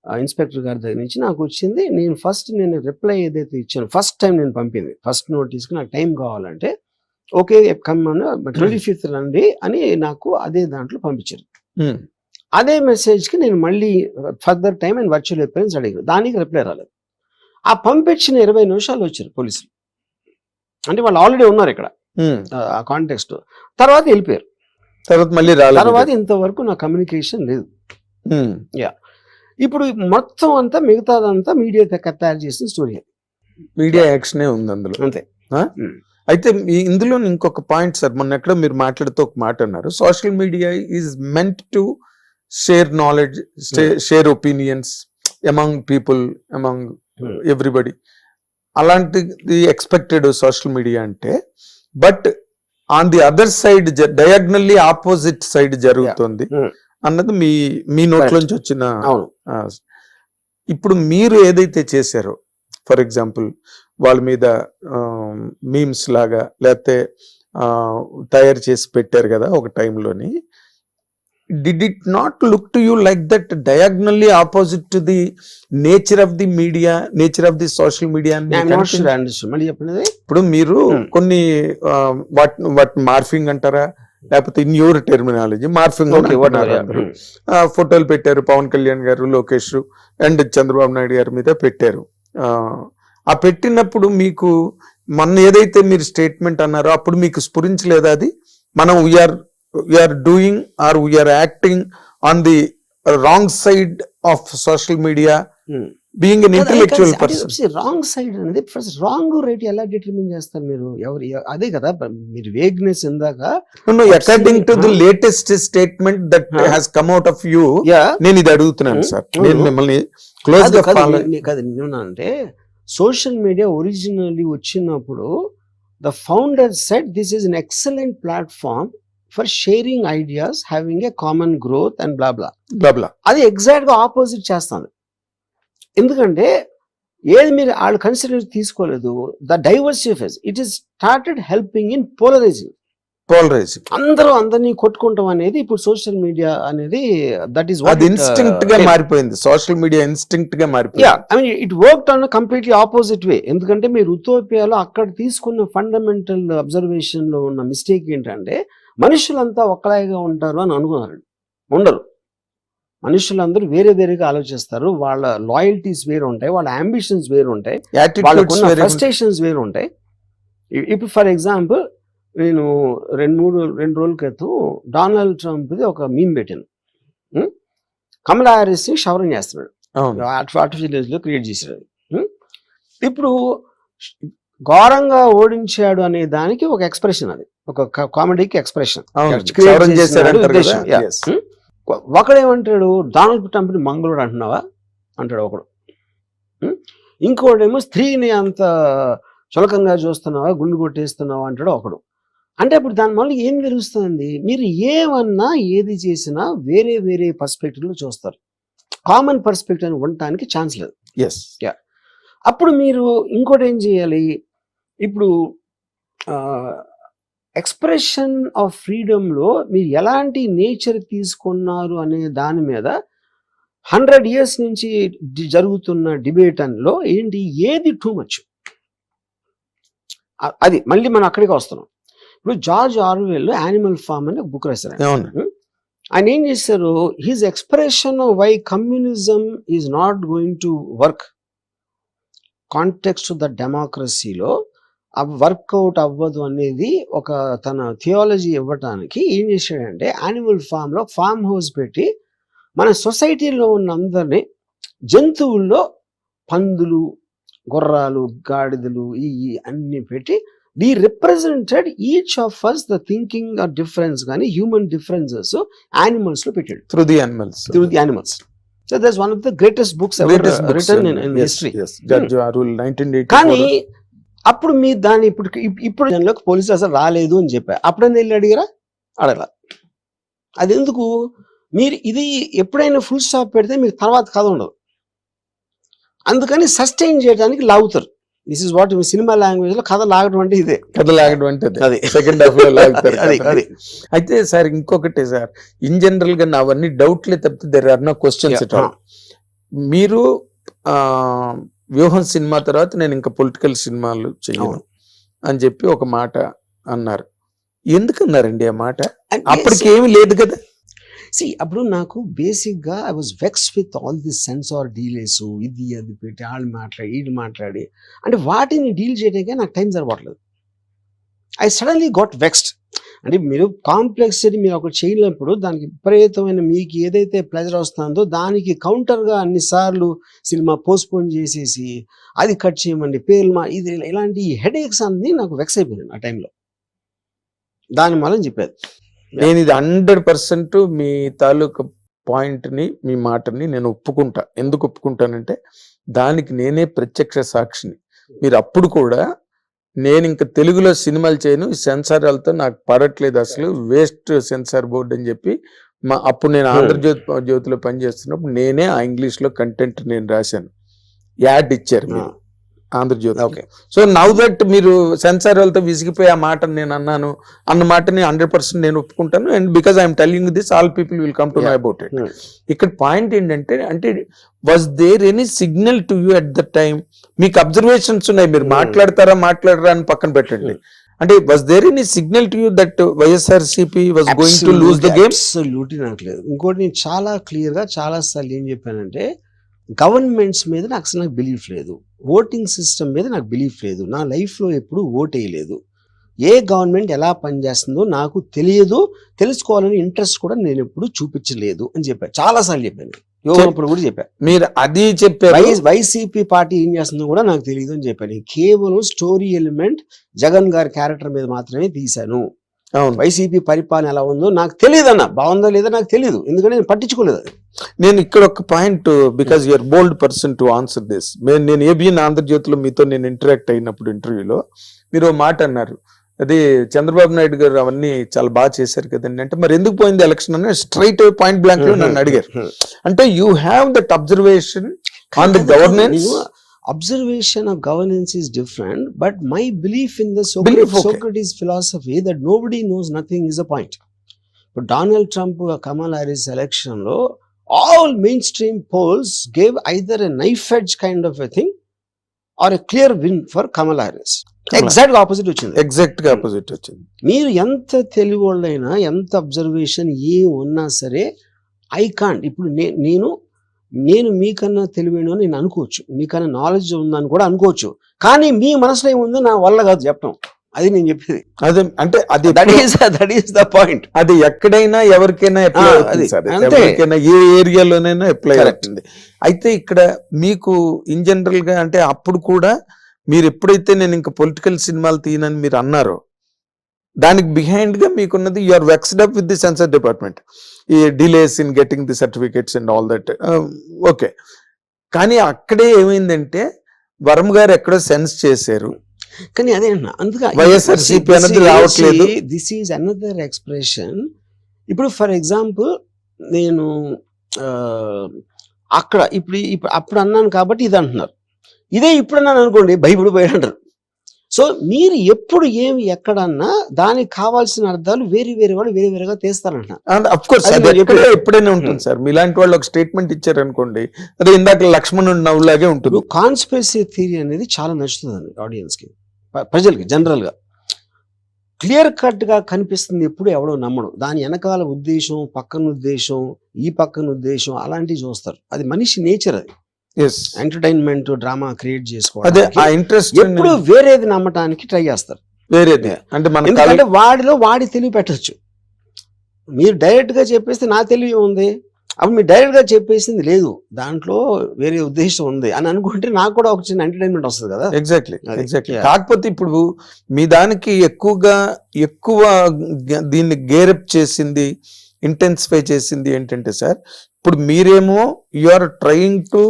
inspector గారి దగ్గర నుంచి నాకు వచ్చింది. నేను రిప్లై ఏదైతే ఇచ్చాను ఫస్ట్ టైం నేను పంపింది ఫస్ట్ నోటీస్కి నాకు టైం కావాలంటే ఓకే కమ్మను 25th రండి అని నాకు అదే దాంట్లో పంపించారు. ఉమ్, అదే మెసేజ్కి నేను మళ్ళీ further time and virtual appearance అడిగాను, దానికి రిప్లై రాలేదు. ఆ పంపించిన 20 నిమిషాలు వచ్చారు పోలీసులు, అంటే వాళ్ళు ఆల్రెడీ ఉన్నారు ఇక్కడ ఉమ్. ఆ కాంటెక్స్ట్. తర్వాత వెళ్ళిపోయారు. తర్వాత మళ్ళీ రాలేదు. తర్వాత ఇంతవరకు నా కమ్యూనికేషన్ లేదు. ఉమ్, ఇప్పుడు మొత్తం అంతా మిగతాదంతా మీడియా తయారు చేసిన స్టోరీ మీడియా యాక్షనే ఉంది అందులో. అంతే. అయితే ఇందులో ఇంకొక పాయింట్ సార్, మొన్న ఎక్కడో మీరు మాట్లాడుతూ ఒక మాట అన్నారు, social media is meant to share knowledge, share opinions among people, among everybody. అలాంటిది ఎక్స్పెక్టెడ్ సోషల్ మీడియా అంటే. But on the other side diagonally opposite side జరుగుతుంది అన్నది మీ నోట్లోంచి వచ్చిన. ఇప్పుడు మీరు ఏదైతే చేశారో, ఫర్ ఎగ్జాంపుల్ వాళ్ళ మీద మీమ్స్ లాగా లేకపోతే తయారు చేసి పెట్టారు కదా ఒక టైంలోని, did it not look to you like that diagonally opposite to the nature of the media, nature of the social media? మళ్ళీ చెప్పండి. ఇప్పుడు మీరు కొన్ని వాట్ మార్ఫింగ్ అంటారా, లేకపోతే ఇన్ యువర్ టెర్మినాలజీ మార్ఫింగ్ ఫోటోలు పెట్టారు, పవన్ కళ్యాణ్ గారు, లోకేష్ అండ్ చంద్రబాబు నాయుడు గారి మీద పెట్టారు. ఆ పెట్టినప్పుడు మీకు మొన్న ఏదైతే మీరు స్టేట్మెంట్ అన్నారో అప్పుడు మీకు స్ఫురించలేదా అది, మనం we're doing or we're acting on the wrong side of social media, being an intellectual person? Wrong side అనేది ఫస్ట్ రాంగ్ రైట్ ఎలా డిటర్మిన్ చేస్తారు మీరు? అదే కదా మీరు వేగ్నెస్ ఇందాక. According to the latest statement that has come out of you, నేను ఇది అడుగుతున్నాను సార్. నేను మిమ్మల్ని క్లోజ్ గా ఫాలో అంటే సోషల్ మీడియా ఒరిజినల్లీ వచ్చినప్పుడు the founder said this is an excellent platform for sharing ideas, having a common growth and blah blah blah blah. అది exact గా ఆపోజిట్ చేస్తాను. ఎందుకంటే ఏది మీరు వాళ్ళు కన్సిడర్ తీసుకోలేదు. The diversity phase it is started helping in polarising. అందరూ అందరినీ కొట్టుకుంటాం అనేది ఇప్పుడు సోషల్ మీడియా అనేది దట్ ఈస్ వాట్ ఇన్స్టింక్ట్ గా మారిపోయింది. సోషల్ మీడియా ఇన్స్టింక్ట్ గా మారిపోయింది. I mean it worked on completely opposite way. ఎందుకంటే మీరు ఉతోపియాలో అక్కడ తీసుకున్న ఫండమెంటల్ అబ్జర్వేషన్ లో ఉన్న మిస్టేక్ ఏంటంటే మనుషులంతా ఒక్కలాగా ఉంటారు అని అనుకున్నారు. ఉండరు. మనుషులందరూ వేరే వేరేగా ఆలోచిస్తారు. వాళ్ళ లాయల్టీస్ వేరు ఉంటాయి, వాళ్ళ అంబిషన్స్ వేరు ఉంటాయి, వాళ్ళకున్న ఫ్రస్ట్రేషన్స్ వేరు ఉంటాయి. ఇప్పుడు ఫర్ ఎగ్జాంపుల్ నేను రెండు రోజుల క్రితం డొనాల్డ్ ట్రంప్ది ఒక మీమ్ పెట్టాను. కమలా హ్యారిస్ ని క్షవరం చేస్తున్నాడు, ఆర్టిఫిషియల్ క్రియేట్ చేశాడు. ఇప్పుడు ఘోరంగా ఓడించాడు అనే దానికి ఒక ఎక్స్ప్రెషన్, అది ఒక కామెడీకి ఎక్స్ప్రెషన్. ఒకడేమంటాడు, డొనాల్డ్ ట్రంప్ ని మంగళుడు అంటున్నావా అంటాడు ఒకడు. ఇంకోడేమో స్త్రీని అంత చులకంగా చూస్తున్నావా, గుండు కొట్టేస్తున్నావా అంటాడు ఒకడు. అంటే అప్పుడు దానివల్ల ఏం తెలుస్తుంది, మీరు ఏమన్నా ఏది చేసినా వేరే వేరే పర్స్పెక్టివ్ లో చూస్తారు. కామన్ పర్స్పెక్టివ్ అని ఉండటానికి ఛాన్స్ లేదు. అప్పుడు మీరు ఇంకోటి ఏం చేయాలి, ఇప్పుడు ఎక్స్ప్రెషన్ ఆఫ్ ఫ్రీడమ్లో మీరు ఎలాంటి నేచర్ తీసుకున్నారు అనే దాని మీద 100 years నుంచి జరుగుతున్న డిబేట్ లో ఏంటి, ఏది టూ మచ్, అది మళ్ళీ మనం అక్కడికి వస్తున్నాం. ఇప్పుడు జార్జ్ ఆర్వెల్ యానిమల్ ఫార్మ్ అని ఒక బుక్ రాశారు. ఆయన ఏం చేశారు, his expression why communism is not going to work context the డెమోక్రసీలో వర్కౌట్ అవ్వదు అనేది ఒక తన థియాలజీ ఇవ్వటానికి ఏం చేశాడంటే యానిమల్ ఫామ్లో ఫామ్ హౌస్ పెట్టి మన సొసైటీలో ఉన్న అందరినీ జంతువుల్లో పందులు, గుర్రాలు, గాడిదలు ఈ అన్ని పెట్టి we represented each of us the thinking or difference కానీ హ్యూమన్ డిఫరెన్సెస్ animals లో పెట్టాడు through the animals. So that's one of the greatest books ever written in history. Judge Arul 1984. కానీ అప్పుడు మీ దాన్ని ఇప్పుడు దానిలోకి పోలీసులు అసలు రాలేదు అని చెప్పారు. అప్పుడైనా వెళ్ళి అడిగారా? అడగల. అది ఎందుకు, మీరు ఇది ఎప్పుడైనా ఫుల్ స్టాప్ పెడితే మీకు తర్వాత కథ ఉండదు. అందుకని సస్టైన్ చేయడానికి లాగుతారు. This is what cinema language లో కథ లాగడం అంటే ఇదే. కథ లాగడం అంటే అది సెకండ్ హాఫ్ లో లాగుతారు అది కథని. అది అయితే సార్ ఇంకొకటి సార్, ఇన్ జనరల్ గా అవన్నీ డౌట్లే తప్పితే there are no questions at all. మీరు వ్యూహం సినిమా తర్వాత నేను ఇంకా పొలిటికల్ సినిమాలు చెయ్యను అని చెప్పి ఒక మాట అన్నారు. ఎందుకన్నారండి ఆ మాట? అప్పటికి ఏమీ లేదు కదా. అప్పుడు నాకు బేసిక్ గా I was vexed with all this censor delays, ఇది అది పెట్టి వాళ్ళు మాట్లాడి వీళ్ళు మాట్లాడి అంటే వాటిని డీల్ చేయడానికి నాకు టైం సరిపోవట్లేదు. I suddenly got vexed. అంటే మీరు కాంప్లెక్సిటీ మీరు ఒకటి చేయలేనప్పుడు దానికి విపరీతమైన మీకు ఏదైతే ప్లెజర్ వస్తుందో దానికి కౌంటర్గా అన్నిసార్లు సినిమా పోస్ట్పోన్ చేసేసి అది కట్ చేయమండి పేర్లు ఇది ఇలాంటి హెడేక్స్ అన్ని నాకు వెక్స్ అయిపోయింది ఆ టైంలో. దాని వల్ల చెప్పేది నేను ఇది 100% మీ తాలూకు పాయింట్ని మీ మాటని నేను ఒప్పుకుంటా. ఎందుకు ఒప్పుకుంటానంటే దానికి నేనే ప్రత్యక్ష సాక్షిని. మీరు అప్పుడు కూడా నేను ఇంకా తెలుగులో సినిమాలు చేయను, ఈ సెన్సార్లతో నాకు పడట్లేదు, అసలు వేస్ట్ సెన్సార్ బోర్డు అని చెప్పి అప్పుడు నేను ఆంధ్రజ్యోతిలో పనిచేస్తున్నప్పుడు నేనే ఆ ఇంగ్లీష్లో కంటెంట్ నేను రాశాను, యాడ్ ఇచ్చారు మీరు Andhra Jyothi. Okay, so now that మీరు సెన్సార్ వాళ్ళతో విసిగిపోయి ఆ మాట నేను అన్నాను అన్న మాటని 100% నేను ఒప్పుకుంటాను. And because I'm telling this all people will come to know about it. ఇక్కడ పాయింట్ ఏంటంటే, అంటే was there any signal to you at the time? మీకు అబ్జర్వేషన్స్ ఉన్నాయి, మీరు మాట్లాడరా అని పక్కన పెట్టండి. అంటే was there any signal to you that YSRCP was going to lose the game? Absolutely నాకు లేదు. ఇంకోటి నేను చాలా క్లియర్ గా చాలా సార్లు ఏం చెప్పానంటే, గవర్నమెంట్స్ మీద నాకు బిలీఫ్ లేదు, ఓటింగ్ సిస్టమ్ మీద నాకు బిలీఫ్ లేదు, నా లైఫ్లో ఎప్పుడు ఓట్ వేయలేదు, ఏ గవర్నమెంట్ ఎలా పనిచేస్తుందో నాకు తెలియదు, తెలుసుకోవాలని ఇంట్రెస్ట్ కూడా నేను ఎప్పుడు చూపించలేదు అని చెప్పాను. చాలాసార్లు చెప్పాను, యోగప్పుడు కూడా చెప్పాను. మీరు అది చెప్పారు. వైసీపీ పార్టీ ఏం చేస్తుందో కూడా నాకు తెలియదు అని చెప్పాను. కేవలం స్టోరీ ఎలిమెంట్ జగన్ గారి క్యారెక్టర్ మీద మాత్రమే తీశాను. వైసీపీ పరిపాలన ఎలా ఉందో నాకు తెలియదు అన్న, బాగుందో లేదో నాకు తెలియదు, ఎందుకంటే నేను పట్టించుకోలేదు. నేను ఇక్కడ ఒక point, because you're bold person to answer this. నేను ఏబిఎన్ ఆంధ్రజ్యోతిలో మీతో నేను ఇంటరాక్ట్ అయినప్పుడు ఇంటర్వ్యూలో మీరు మాట అన్నారు, అది చంద్రబాబు నాయుడు గారు అవన్నీ చాలా బాగా చేశారు కదండి అంటే, మరి ఎందుకు పోయింది ఎలక్షన్ అని స్ట్రైట్ పాయింట్ బ్లాంక్ లో నన్ను అడిగారు. అంటే you have that observation on the governance. Observation of governance is different, but my belief in the Socrates philosophy that nobody knows nothing is a point. But Donald Trump, Kamala Harris election lo, all mainstream polls gave either a knife edge kind of a thing or a clear win for Kamala Harris. Exact opposite వచ్చింది. Exact గా opposite వచ్చింది. మీరు ఎంత తెలివివాళ్ళైనా ఎంత observation ఏ ఉన్నా సరే I can't. ఇప్పుడు నేను మీకన్నా తెలివైన నేను అనుకోవచ్చు, మీకన్నా నాలెడ్జ్ ఉందని కూడా అనుకోవచ్చు, కానీ మీ మనసులో ఏముందో నా వల్ల కాదు చెప్పడం. అది నేను చెప్పేది. అదే అంటే అది దట్ ఈస్ ద పాయింట్. అది ఎక్కడైనా ఎవరికైనా అప్లై అవుతుంది, ఎవరికైనా ఏ ఏరియాలోనైనా అప్లై అవుతుంది. అయితే ఇక్కడ మీకు ఇన్ జనరల్ గా అంటే అప్పుడు కూడా మీరు ఎప్పుడైతే నేను ఇంకా పొలిటికల్ సినిమాలు తీయనని మీరు అన్నారో, దానికి బిహైండ్ గా మీకున్నది you are vexed up with the censor department, ఈ delays in getting the certificates and all that. Okay, కానీ అక్కడే ఏమైందంటే వరం గారు ఎక్కడో సెన్స్ చేశారు, కానీ అదే అందుకే వైఎస్ఆర్సీపీ అనేది రావట్లేదు. This is another expression. ఇప్పుడు ఫర్ ఎగ్జాంపుల్ నేను అక్కడ అప్పుడు అన్నాను కాబట్టి ఇది అంటున్నారు, ఇదే ఇప్పుడు అన్నాను అనుకోండి బైబిల్ పోయి అంటారు. సో మీరు ఎప్పుడు ఏమి ఎక్కడన్నా దానికి కావాల్సిన అర్థాలు వేరే వాళ్ళు వేరేగా తీస్తారంట. ఎప్పుడైనా ఉంటుంది సార్, మీలాంటి వాళ్ళు ఒక స్టేట్మెంట్ ఇచ్చారు అనుకోండి, అదే ఇందాక లక్ష్మణుడు నవ్వులాగే ఉంటుంది. కాన్స్పిరసీ థియరీ అనేది చాలా నచ్చుతుంది ఆడియన్స్ కి, ప్రజలకి జనరల్ గా క్లియర్ కట్ గా కనిపిస్తుంది. ఎప్పుడు ఎవడో నమ్మడు, దాని వెనకాల ఉద్దేశం, పక్కన ఉద్దేశం, ఈ పక్కన ఉద్దేశం అలాంటివి చూస్తారు. అది మనిషి నేచర్. అది ఎంటర్టైన్మెంట్ డ్రామా క్రియేట్ చేసుకోవాలి, ఎప్పుడు వేరేది నమ్మటానికి ట్రై చేస్తారు. వేరేది అంటే ఎందుకంటే వాడి తెలివి పెట్టచ్చు. మీరు డైరెక్ట్ గా చెప్పేస్తే నా తెలివి ఉంది, అప్పుడు మీరు డైరెక్ట్ గా చెప్పేసింది లేదు, దాంట్లో వేరే ఉద్దేశం ఉంది అని అనుకుంటే నాకు కూడా ఒక చిన్న ఎంటర్టైన్మెంట్ వస్తుంది కదా. ఎగ్జాక్ట్లీ. కాకపోతే ఇప్పుడు మీ దానికి ఎక్కువ దీన్ని గేరప్ చేసింది, ఇంటెన్సిఫై చేసింది ఏంటంటే సార్, ఇప్పుడు మీరేమో you are trying to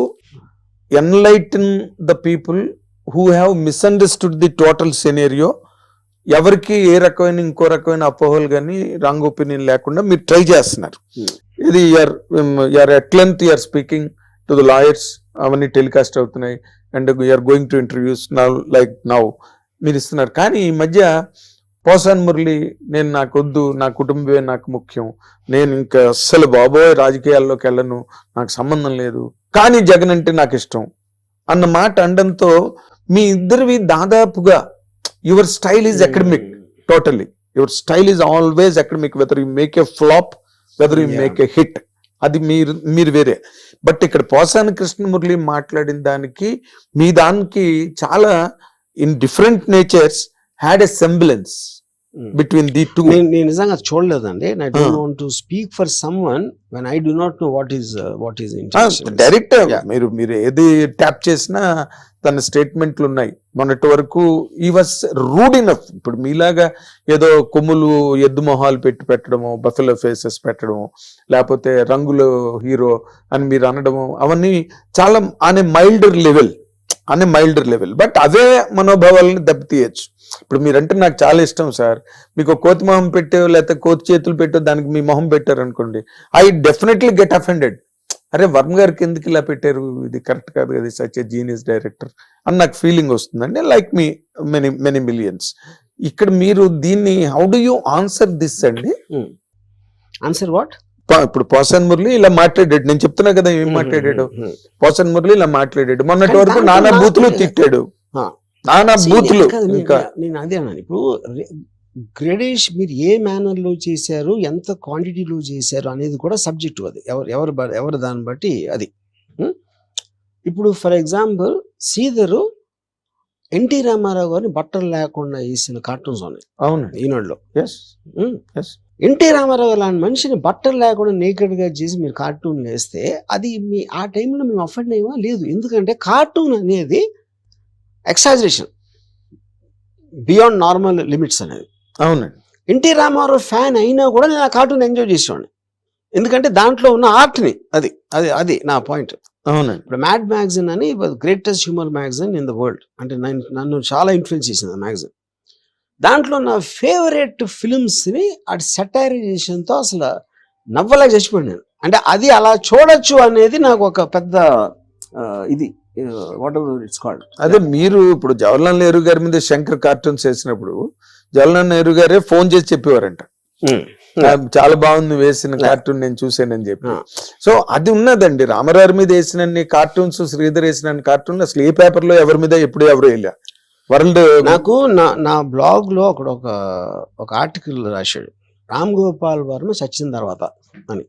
enlighten the people who have misunderstood the total scenario. ఎవరికి ఏ రకమైన ఇంకో రకమైన అపోహలు కానీ రాంగ్ ఒపీనియన్ లేకుండా మీరు ట్రై చేస్తున్నారు. ఇది you're at length you're speaking, to the lawyers అవన్నీ టెలికాస్ట్ అవుతున్నాయి and you're going to interviews now like now మీరు ఇస్తున్నారు. కానీ ఈ మధ్య పోసాన్ మురళి నేను నాకొద్దు, నా కుటుంబమే నాకు ముఖ్యం, నేను ఇంకా అస్సలు బాబోయ్ రాజకీయాల్లోకి వెళ్ళను, నాకు సంబంధం లేదు, కానీ జగన్ అంటే నాకు ఇష్టం అన్న మాట అనడంతో మీ ఇద్దరివి దాదాపుగా your style is academic totally, your style is always academic, whether you make a flop whether you make a hit, అది మీరు వేరే. బట్ ఇక్కడ పోసాని కృష్ణమురళి మాట్లాడిన దానికి మీ దానికి చాలా in different natures had a semblance between the two. నేను నిజంగా చూడలేదండి. I don't want to speak for someone when I do not know what is intention. Direct మీరు ఏది ట్యాప్ చేసినా తన స్టేట్మెంట్లు ఉన్నాయి. మొన్నటి వరకు ఈ వాస్ రూడ్ ఇనఫ్. ఇప్పుడు మీలాగా ఏదో కొమ్ములు ఎద్దు మొహాలు పెట్టడము, బఫెలో ఫేసెస్ పెట్టడము, లేకపోతే రంగులు హీరో అని మీరు అనడము, అవన్నీ చాలా అనే మైల్డర్ లెవెల్. బట్ అవే మనోభావాలని దెబ్బతీయచ్చు. ఇప్పుడు మీరంటే నాకు చాలా ఇష్టం సార్, మీకు కోతి మొహం పెట్టో లేకపోతే కోతి చేతులు పెట్టో దానికి మీ మొహం పెట్టారు అనుకోండి, ఐ డెఫినెట్లీ గెట్ అఫెండెడ్. అరే వర్మ గారికి ఎందుకు ఇలా పెట్టారు, ఇది కరెక్ట్ కాదు కదా, సచ్ ఎ జీనియస్ డైరెక్టర్ అని నాకు ఫీలింగ్ వస్తుందండి. Like me many millions. ఇక్కడ మీరు దీన్ని how do you answer this అండి? Answer what? ఇప్పుడు పోసాన్ మురళి ఇలా మాట్లాడాడు, నేను చెప్తున్నా కదా ఏం మాట్లాడాడు. పోసాన్ మురళి ఇలా మాట్లాడాడు, మొన్నటి వరకు నానా బూతులు తిట్టాడు, నానా బూతులు. ఇంకా నేను అదే అన్నాను. ఇప్పుడు గ్రేడేష్ మీరు ఏ మేనర్ లో చేశారు, ఎంత క్వాంటిటీలో చేశారు అనేది కూడా సబ్జెక్ట్. అది ఎవరు దాన్ని బట్టి అది. ఇప్పుడు ఫర్ ఎగ్జాంపుల్ శ్రీధరు ఎన్టీ రామారావు గారిని బట్టలు లేకుండా వేసిన కార్టూన్స్ ఉన్నాయి. అవును, ఈనాడులో. ఎన్టీ రామారావు లాంటి మనిషిని బట్టలు లేకుండా నేకెడ్ గా చేసి మీరు కార్టూన్ వేస్తే అది మీ ఆ టైంలో మేము అఫెండ్ అయ్యమా? లేదు. ఎందుకంటే కార్టూన్ అనేది ఎక్సాజరేషన్ బియాండ్ నార్మల్ లిమిట్స్ అనేది. అవునండి. ఎన్టీ రామారావు ఫ్యాన్ అయినా కూడా నేను ఆ కార్టూన్ ఎంజాయ్ చేసేవాడిని, ఎందుకంటే దాంట్లో ఉన్న ఆర్ట్ని. అది నా పాయింట్. అవునండి. ఇప్పుడు మ్యాడ్ మ్యాగజైన్ అని greatest humour magazine in the world, అంటే నన్ను చాలా ఇన్ఫ్లుయెన్స్ చేసింది ఆ మ్యాగజైన్. దాంట్లో నా ఫేవరెట్ ఫిల్మ్స్ని అటు సెటైరైజేషన్తో అసలు నవ్వలేక చచ్చిపోయాను నేను. అంటే అది అలా చూడొచ్చు అనేది నాకు ఒక పెద్ద ఇది వాట్ ఎవర్ ఇట్స్ కాల్డ్. అదే మీరు ఇప్పుడు జవహర్లాల్ నెహ్రూ గారి మీద శంకర్ కార్టూన్స్ వేసినప్పుడు జవహర్లాల్ నెహ్రూ గారే ఫోన్ చేసి చెప్పేవారంట, చాలా బాగుంది వేసిన కార్టూన్ నేను చూసానని చెప్పి. సో అది ఉన్నదండి. రామారావు మీద వేసిన కార్టూన్స్, శ్రీధర్ వేసిన కార్టూన్ అసలు ఏ పేపర్ లో ఎవరి మీద ఎప్పుడు ఎవరు వెళ్ళా వరల్డ్. నాకు నా బ్లాగ్ లో అక్కడ ఒక ఆర్టికల్ రాశాడు, రామ్ గోపాల్ వర్మ చచ్చిన తర్వాత అని.